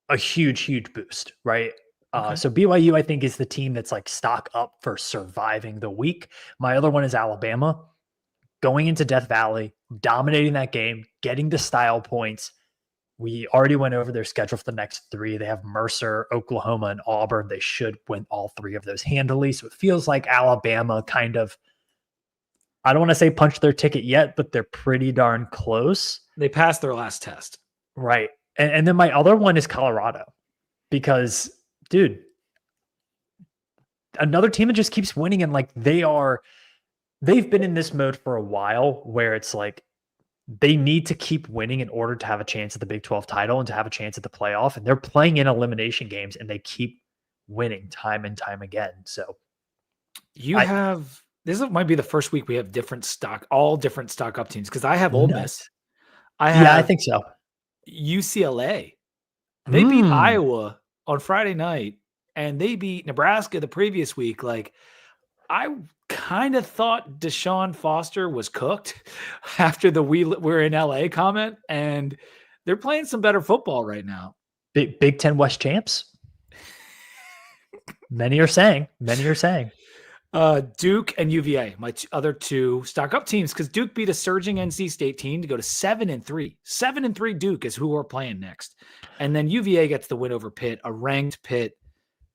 B: a huge boost, right? Okay. So BYU, I think, is the team that's like stock up for surviving the week. My other one is Alabama, going into Death Valley, dominating that game, getting the style points. We already went over their schedule for the next 3. They have Mercer, Oklahoma, and Auburn. They should win all 3 of those handily. So it feels like Alabama kind of, I don't want to say punch their ticket yet, but they're pretty darn close.
A: They passed their last test.
B: Right. And then my other one is Colorado, because, dude, another team that just keeps winning. And like they've been in this mode for a while where it's like they need to keep winning in order to have a chance at the Big 12 title and to have a chance at the playoff. And they're playing in elimination games and they keep winning time and time again. So
A: this might be the first week we have all different stock up teams, because I have Ole Miss.
B: I think so.
A: UCLA. They beat Iowa on Friday night, and they beat Nebraska the previous week. Like, I kind of thought Deshaun Foster was cooked after the we're in LA comment, and they're playing some better football right now.
B: Big 10 West champs. Many are saying.
A: Duke and UVA, my other 2 stock up teams, because Duke beat a surging NC State team to go to 7-3. 7-3 Duke is who we're playing next. And then UVA gets the win over Pitt, a ranked Pitt.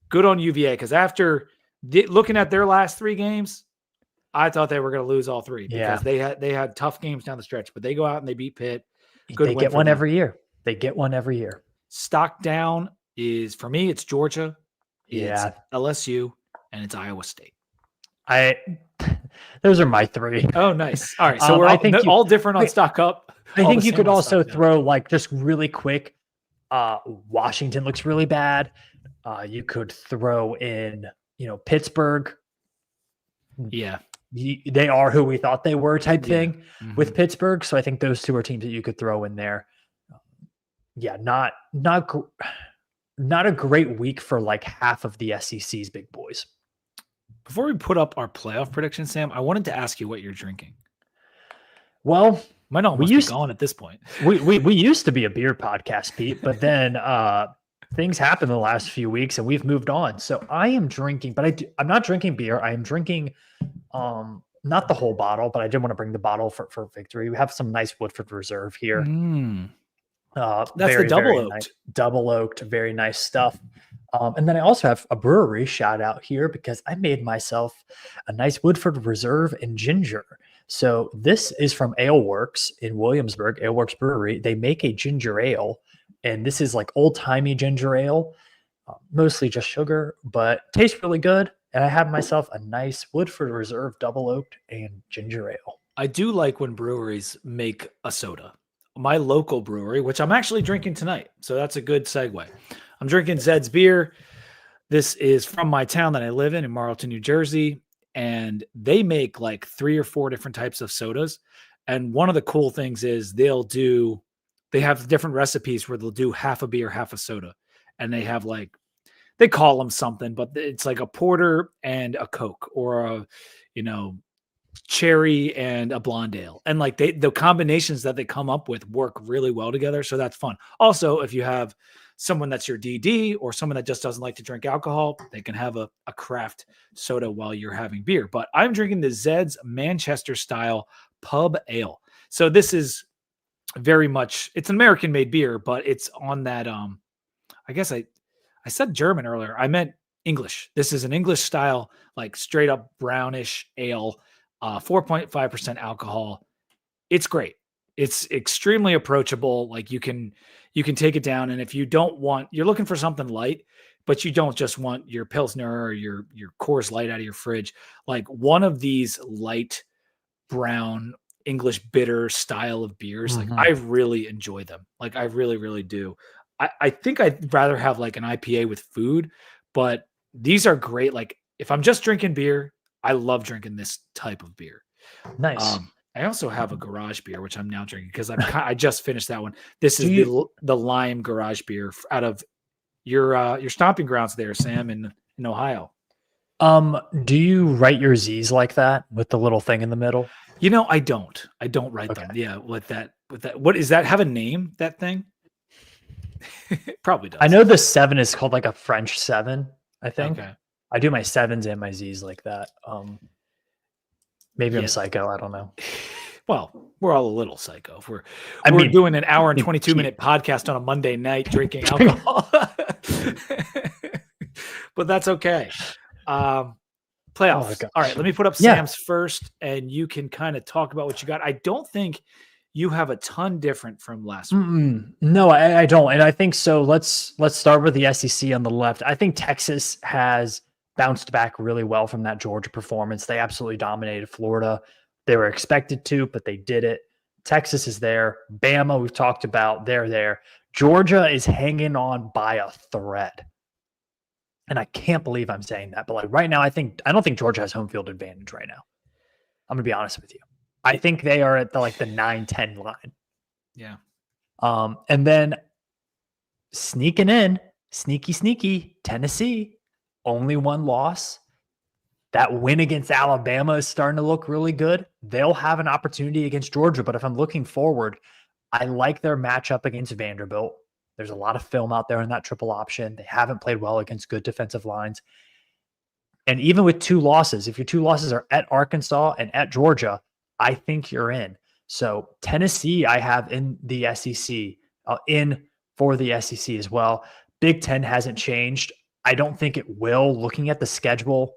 A: Good on UVA, because after looking at their last 3 games, I thought they were going to lose all 3 because they had tough games down the stretch, but they go out and they beat Pitt.
B: They get one every year. Stock
A: down is, for me, it's Georgia, it's LSU, and it's Iowa State.
B: Those are my 3.
A: Oh, nice. All right. So we're all different on stock up.
B: I think you could also throw, like, just really quick, Washington looks really bad. You could throw in, Pittsburgh.
A: Yeah.
B: They are who we thought they were type thing with
A: Mhm.
B: Pittsburgh. So I think those two are teams that you could throw in there. Yeah, not a great week for like half of the SEC's big boys.
A: Before we put up our playoff prediction, Sam, I wanted to ask you what you're drinking.
B: Well,
A: Might almost be gone at this point.
B: we used to be a beer podcast, Pete, but then things happened the last few weeks and we've moved on. So I am drinking, but I'm not drinking beer. I am drinking not the whole bottle, but I did want to bring the bottle for victory. We have some nice Woodford Reserve here.
A: That's
B: Very,
A: the double
B: very
A: oaked.
B: nice, double oaked, very nice stuff. And then I also have a brewery shout out here because I made myself a nice Woodford Reserve and ginger. So this is from Ale Works in Williamsburg, Ale Works Brewery. They make a ginger ale, and this is like old timey ginger ale, mostly just sugar, but tastes really good. And I have myself a nice Woodford Reserve double oaked and ginger ale.
A: I do like when breweries make a soda. My local brewery, which I'm actually drinking tonight, so that's a good segue. I'm drinking Zed's beer. This is from my town that I live in Marlton, New Jersey, and they make like 3 or 4 different types of sodas. And one of the cool things is they have different recipes where they'll do half a beer, half a soda, and they have like they call them something, but it's like a porter and a Coke, or a cherry and a blonde ale, and like the combinations that they come up with work really well together, so that's fun. Also, if you have someone that's your DD or someone that just doesn't like to drink alcohol, they can have a craft soda while you're having beer. But I'm drinking the Zed's Manchester style pub ale. So this is very much, it's an American made beer, but it's on that I guess I said German earlier, I meant English. This is an English style, like straight up brownish ale, 4.5% alcohol. It's great. It's extremely approachable. Like you can take it down. And if you don't want, you're looking for something light, but you don't just want your Pilsner or your Coors Light out of your fridge. Like one of these light brown English bitter style of beers, like I really enjoy them. Like I really, really do. I think I'd rather have like an IPA with food, but these are great. Like if I'm just drinking beer, I love drinking this type of beer.
B: Nice.
A: I also have a garage beer, which I'm now drinking because I just finished that one. This is the lime garage beer out of your stomping grounds there, Sam, in Ohio.
B: Do you write your Z's like that with the little thing in the middle?
A: I don't write them. Yeah. With that, what is that? Have a name, that thing? Probably does.
B: I know the 7 is called like a French 7, I think.
A: Okay.
B: I do my 7s and my Z's like that. Maybe I'm psycho. I don't know.
A: Well, we're all a little psycho. We're doing an hour and 22-minute podcast on a Monday night drinking alcohol. But that's okay. Playoffs.
B: Oh,
A: all right, let me put up Sam's first, and you can kind of talk about what you got. I don't think you have a ton different from last week.
B: No, I don't. And I think so. Let's start with the SEC on the left. I think Texas has bounced back really well from that Georgia performance. They absolutely dominated Florida. They were expected to, but they did it. Texas is there. Bama, we've talked about, they're there. Georgia is hanging on by a thread. And I can't believe I'm saying that. But like right now, I don't think Georgia has home field advantage right now. I'm going to be honest with you. I think they are at the 9-10 line.
A: Yeah.
B: And then sneaking in, sneaky, Tennessee, only one loss. That win against Alabama is starting to look really good. They'll have an opportunity against Georgia, but if I'm looking forward, I like their matchup against Vanderbilt. There's a lot of film out there in that triple option. They haven't played well against good defensive lines. And even with 2 losses, if your 2 losses are at Arkansas and at Georgia, I think you're in. So Tennessee, I have in the SEC, in for the SEC as well. Big Ten hasn't changed. I don't think it will. Looking at the schedule,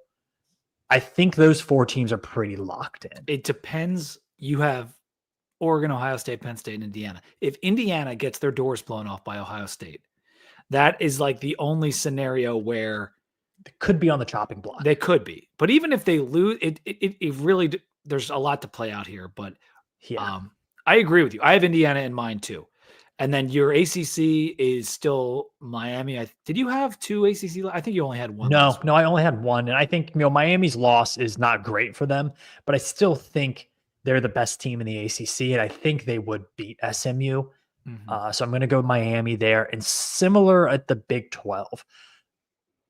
B: I think those 4 teams are pretty locked in.
A: It depends. You have Oregon, Ohio State, Penn State, and Indiana. If Indiana gets their doors blown off by Ohio State, that is like the only scenario where
B: they could be on the chopping block.
A: They could be. But even if they lose, it really, there's a lot to play out here. But I agree with you. I have Indiana in mind too. And then your ACC is still Miami. Did you have 2 ACC? I think you only had 1.
B: No, I only had 1. And I think, Miami's loss is not great for them, but I still think they're the best team in the ACC. And I think they would beat SMU.
A: Mm-hmm.
B: So I'm going to go Miami there. And similar at the Big 12.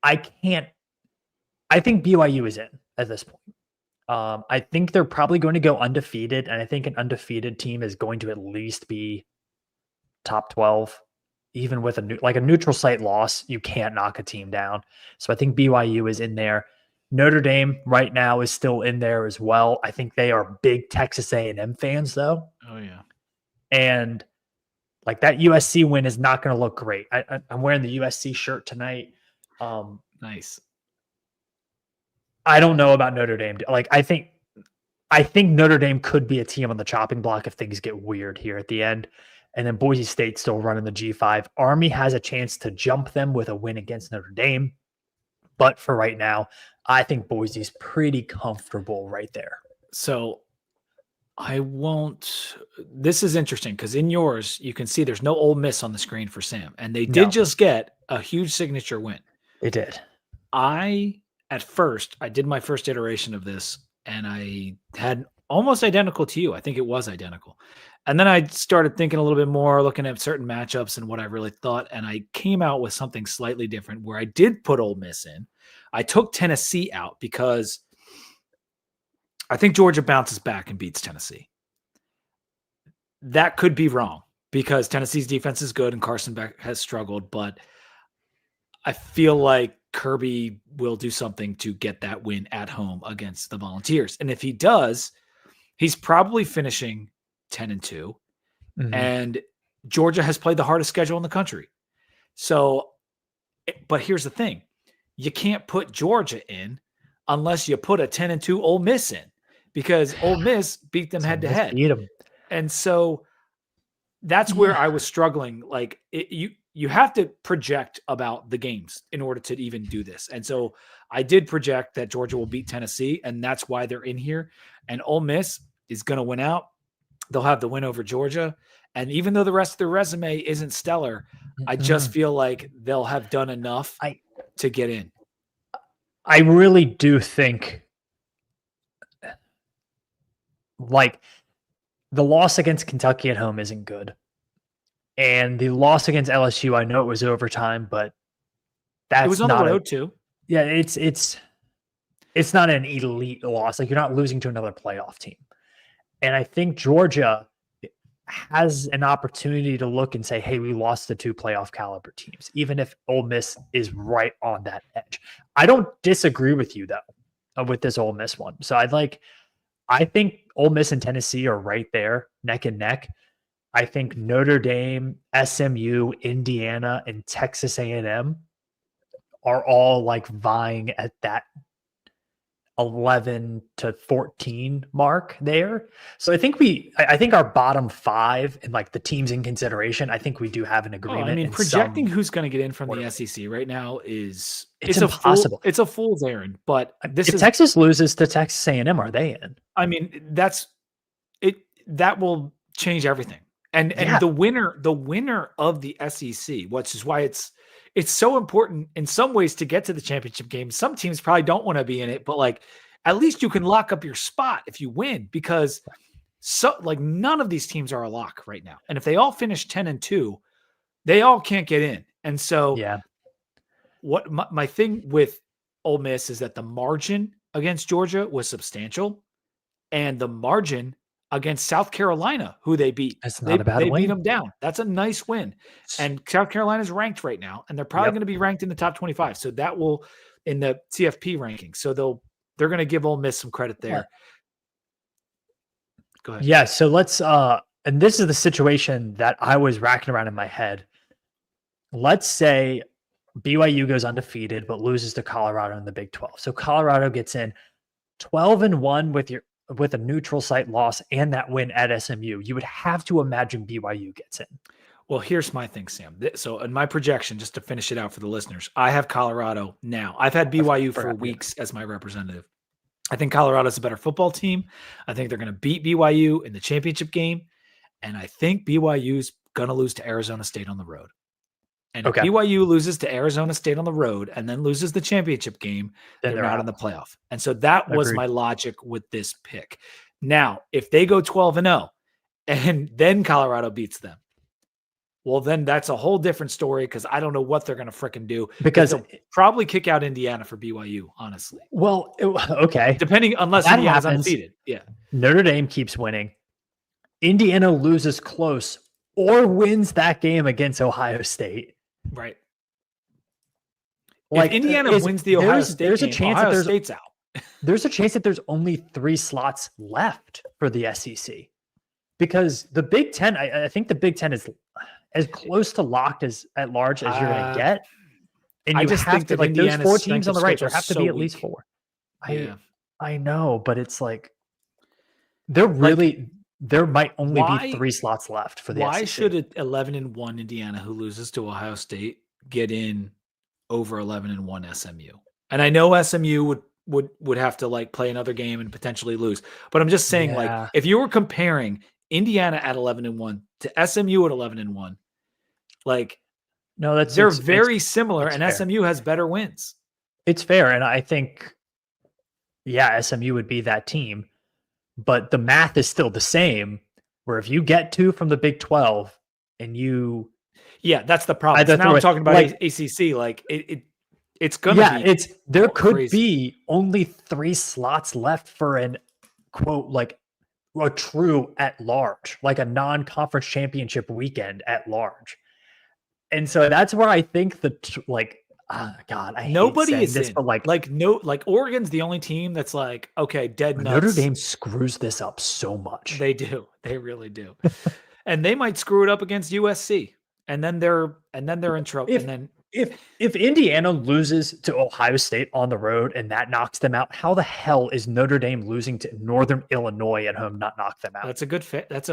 B: I think BYU is in at this point. I think they're probably going to go undefeated. And I think an undefeated team is going to at least be top 12. Even with a neutral site loss, you can't knock a team down. So I think BYU is in there. Notre Dame right now is still in there as well. I think they are big Texas A&M fans, though.
A: Oh, yeah.
B: And that USC win is not going to look great. I'm wearing the USC shirt tonight.
A: Nice.
B: I don't know about Notre Dame. I think Notre Dame could be a team on the chopping block if things get weird here at the end. And then Boise State still running the G5. Army has a chance to jump them with a win against Notre Dame. But for right now, I think Boise's pretty comfortable right there.
A: So this is interesting because in yours, you can see there's no Ole Miss on the screen for Sam. And they did just get a huge signature win.
B: They did.
A: At first, I did my first iteration of this and I had almost identical to you. I think it was identical. And then I started thinking a little bit more, looking at certain matchups and what I really thought. And I came out with something slightly different where I did put Ole Miss in. I took Tennessee out because I think Georgia bounces back and beats Tennessee. That could be wrong because Tennessee's defense is good and Carson Beck has struggled, but I feel like Kirby will do something to get that win at home against the Volunteers. And if he does, he's probably finishing 10-2, and Georgia has played the hardest schedule in the country. So, but here's the thing. You can't put Georgia in unless you put a 10-2 Ole Miss in because Ole Miss beat them head to head. And so that's where I was struggling. You have to project about the games in order to even do this. And so I did project that Georgia will beat Tennessee, and that's why they're in here. And Ole Miss is going to win out. They'll have the win over Georgia. And even though the rest of their resume isn't stellar, I just feel like they'll have done enough to get in.
B: I really do think the loss against Kentucky at home isn't good. And the loss against LSU, I know it was overtime, but it was on the road too. Yeah, it's not an elite loss. You're not losing to another playoff team. And I think Georgia has an opportunity to look and say, hey, we lost to 2 playoff caliber teams, even if Ole Miss is right on that edge. I don't disagree with you, though, with this Ole Miss one. So I think Ole Miss and Tennessee are right there, neck and neck. I think Notre Dame, SMU, Indiana, and Texas A&M are all vying at that 11 to 14 mark there. So I think our bottom 5 and the teams in consideration, I think we do have an agreement.
A: Projecting who's going to get in from the SEC right now it's
B: impossible.
A: It's a fool's errand, but
B: if Texas loses to Texas A&M, are they in?
A: That's it. That will change everything. And the winner of the SEC, which is why it's so important in some ways to get to the championship game. Some teams probably don't want to be in it, but at least you can lock up your spot if you win because none of these teams are a lock right now. And if they all finish 10-2, they all can't get in. And so what my thing with Ole Miss is that the margin against Georgia was substantial and the margin against South Carolina, who they beat.
B: That's not a bad win.
A: They beat them down. That's a nice win. And South Carolina's ranked right now, and they're probably going to be ranked in the top 25. So that will in the CFP ranking. So they're going to give Ole Miss some credit there. Go ahead.
B: Yeah. So let's and this is the situation that I was racking around in my head. Let's say BYU goes undefeated but loses to Colorado in the Big 12. So Colorado gets in 12-1 with a neutral site loss and that win at SMU. You would have to imagine BYU gets in.
A: Well, here's my thing, Sam. So in my projection, just to finish it out for the listeners, I have Colorado now. I've had BYU for weeks as my representative. I think Colorado's a better football team. I think they're going to beat BYU in the championship game. And I think BYU's going to lose to Arizona State on the road. And
B: Okay.
A: if BYU loses to Arizona State on the road and then loses the championship game,
B: Then
A: they're
B: they're
A: not
B: out.
A: in the playoff. And so that was
B: Agreed.
A: my logic with this pick. Now, if they go 12-0 and then Colorado beats them, well, then that's a whole different story because I don't know what they're going to fricking do.
B: Because
A: they'll probably kick out Indiana for BYU, honestly.
B: Well, okay.
A: Unless
B: That
A: Indiana's
B: happens.
A: undefeated. Yeah.
B: Notre Dame keeps winning. Indiana loses close or wins that game against Ohio State.
A: Right.
B: Like
A: if Indiana wins the Ohio State
B: there's
A: game,
B: a chance
A: Ohio
B: that
A: State's out.
B: There's a chance that there's only 3 slots left for the SEC because the Big Ten, I think the Big Ten is as close to locked at large as you're going to get. And
A: I
B: you
A: just
B: have
A: think
B: to,
A: that
B: like, those
A: Indiana's
B: 4 teams on the right, there
A: schedule's
B: have to be
A: so
B: at least
A: weak.
B: 4.
A: Yeah.
B: I know, but it's like there might only be 3 slots left for the
A: Why
B: SEC.
A: should an 11-1 Indiana who loses to Ohio State get in over 11-1 SMU? And I know SMU would have to like play another game and potentially lose. But I'm just saying, like, if you were comparing Indiana at 11-1 to SMU at 11-1, like,
B: no,
A: they're very similar, and
B: fair.
A: SMU has better wins.
B: It's fair, and I think, yeah, SMU would be that team, but the math is still the same. Where if you get 2 from the Big 12 and you,
A: yeah, that's the problem. So now I'm talking about
B: like,
A: ACC. Like it's gonna be.
B: There could
A: crazy.
B: be only 3 slots left for an quote like a true at large, like a non-conference championship weekend at large. And so that's where I think God,
A: Nobody
B: hate saying
A: is
B: this,
A: in.
B: but
A: like Oregon's the only team that's like, okay, dead nuts.
B: Notre Dame screws this up so much.
A: They do. They really do. And they might screw it up against USC. And then they're in trouble.
B: If Indiana loses to Ohio State on the road and that knocks them out, how the hell is Notre Dame losing to Northern Illinois at home not knock them out?
A: That's a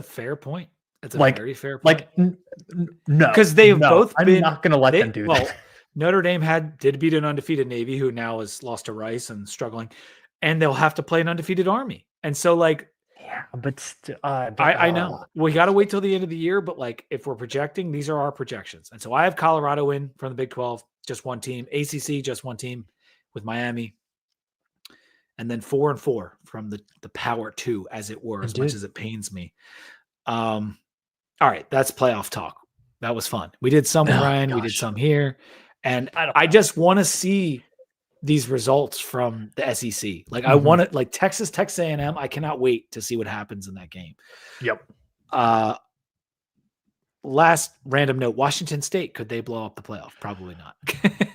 A: fair point. That's a very fair point.
B: Like, no,
A: because they've both been.
B: I'm not going to let them do that.
A: Notre Dame did beat an undefeated Navy, who now is lost to Rice and struggling, and they'll have to play an undefeated Army. And so, like,
B: yeah, but
A: I know we got to wait till the end of the year. But like, if we're projecting, these are our projections. And so I have Colorado in from the Big 12, just one team. ACC, just one team, with Miami, and then 4-4 from the Power 2, as it were. As much as it pains me. All right, that's playoff talk. That was fun. We did some with Ryan. We did some here. And I just want to see these results from the SEC. Like, I want to, like, Texas A&M. I cannot wait to see what happens in that game.
B: Yep.
A: Last random note, Washington State, could they blow up the playoff? Probably not.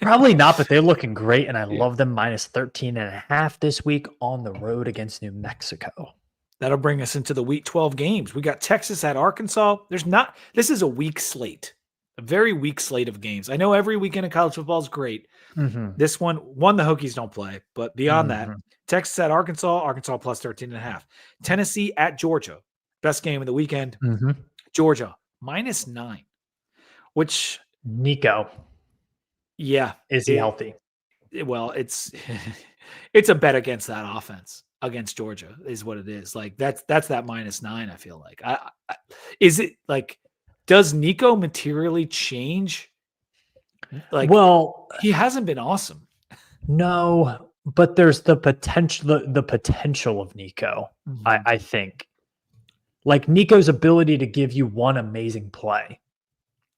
B: Probably not, but they're looking great, and I love them minus 13.5 this week on the road against New Mexico.
A: That'll bring us into the Week 12 games. We got Texas at Arkansas. This is a weak slate, a very weak slate of games. I know every weekend of college football is great. This one, the Hokies don't play, but beyond that, Texas at Arkansas plus 13.5. Tennessee at Georgia, best game of the weekend. Georgia minus 9, which
B: Nico, is he healthy?
A: Well, it's it's a bet against that offense. Against Georgia is what it is. Like that's that minus 9. I feel like is it like, does Nico materially change? Like, well, he hasn't been awesome.
B: No, but there's the potential, the potential of Nico. I think like Nico's ability to give you one amazing play.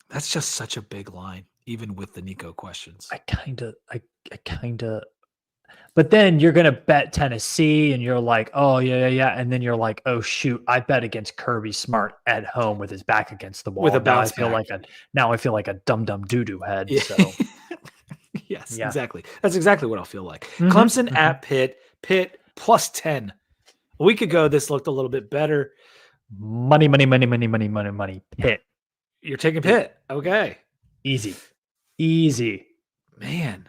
A: That's just such a big line, even with the Nico questions.
B: I kind of. But then you're going to bet Tennessee and you're like, oh, yeah. And then you're like, oh, shoot, I bet against Kirby Smart at home with his back against the wall.
A: With a bounce
B: now I feel like a dum-dum doo-doo head.
A: Yeah.
B: So.
A: Yes, exactly. That's exactly what I'll feel like. Clemson at Pitt plus 10. A week ago, this looked a little bit better.
B: Money. Pitt.
A: You're taking Pitt. Okay.
B: Easy.
A: Man,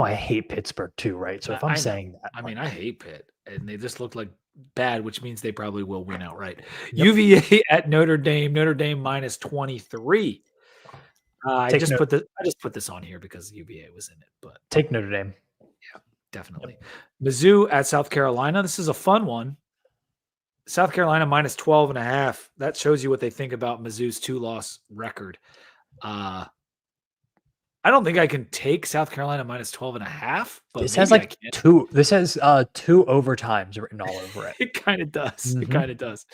B: I hate Pittsburgh too, right? So if I'm saying that.
A: I mean, I hate Pitt, and they just look like bad, which means they probably will win outright. Yep. UVA at Notre Dame minus 23. I just put this on here because UVA was in it, but
B: take Notre Dame.
A: Yeah, definitely. Yep. Mizzou at South Carolina. This is a fun one. South Carolina minus 12.5. That shows you what they think about Mizzou's 2-loss record. I don't think I can take South Carolina minus 12.5, but
B: This
A: maybe
B: has
A: I
B: like
A: can.
B: two. This has 2 overtimes written all over it.
A: It kind of does. It
B: Mhm.
A: kind of does.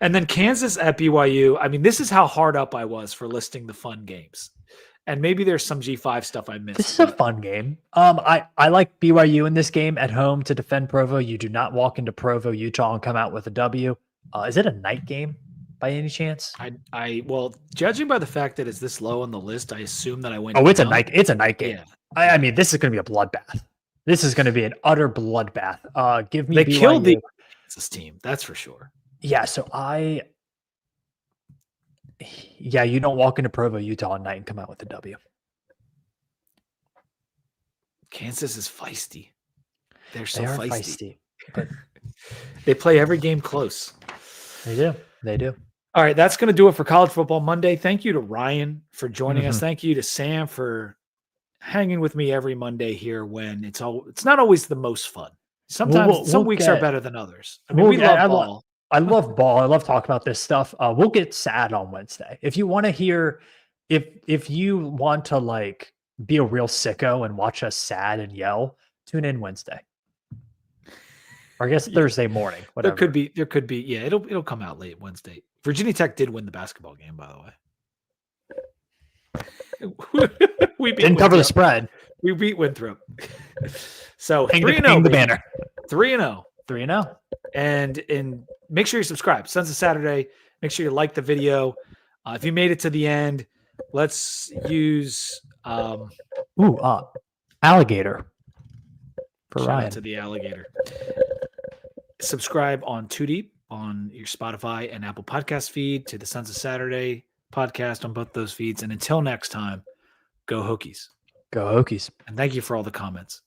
A: And then Kansas at BYU. I mean, this is how hard up I was for listing the fun games. And maybe there's some G5 stuff I missed.
B: This is a fun game. I like BYU in this game at home to defend Provo. You do not walk into Provo, Utah, and come out with a W. Is it a night game by any chance?
A: Well, judging by the fact that it's this low on the list, I assume that I went.
B: Oh, it's a
A: down.
B: night. It's a night game.
A: Yeah.
B: I mean, this is going to be a bloodbath. This is going to be an utter bloodbath. Give me
A: They
B: BYU.
A: killed the Kansas team. That's for sure.
B: Yeah. So you don't walk into Provo, Utah at night and come out with a W.
A: Kansas is feisty. They're so
B: They are
A: feisty.
B: but
A: They play every game close.
B: they do. They do.
A: All right, that's going to do it for College Football Monday. Thank you to Ryan for joining us.
B: Mhm.
A: Thank you to Sam for hanging with me every Monday here when it's not always the most fun. Sometimes some weeks are better than others. I mean, we love ball.
B: I love ball. I love talking about this stuff. We'll get sad on Wednesday. If you want to hear, if you want to like be a real sicko and watch us sad and yell, tune in Wednesday. Or I guess Thursday morning. Whatever.
A: There could be. Yeah, it'll come out late Wednesday. Virginia Tech did win the basketball game, by the way. We
B: didn't cover the spread.
A: We beat Winthrop. So
B: Hang
A: 3-0
B: the banner.
A: 3-0.
B: 3-0.
A: And make sure you subscribe. Sons of Saturday. Make sure you like the video. If you made it to the end, let's use
B: alligator for
A: shout
B: Ryan.
A: out to the alligator. Subscribe on Too Deep on your Spotify and Apple Podcast feed, to the Sons of Saturday podcast on both those feeds. And until next time, go Hokies.
B: Go Hokies.
A: And thank you for all the comments.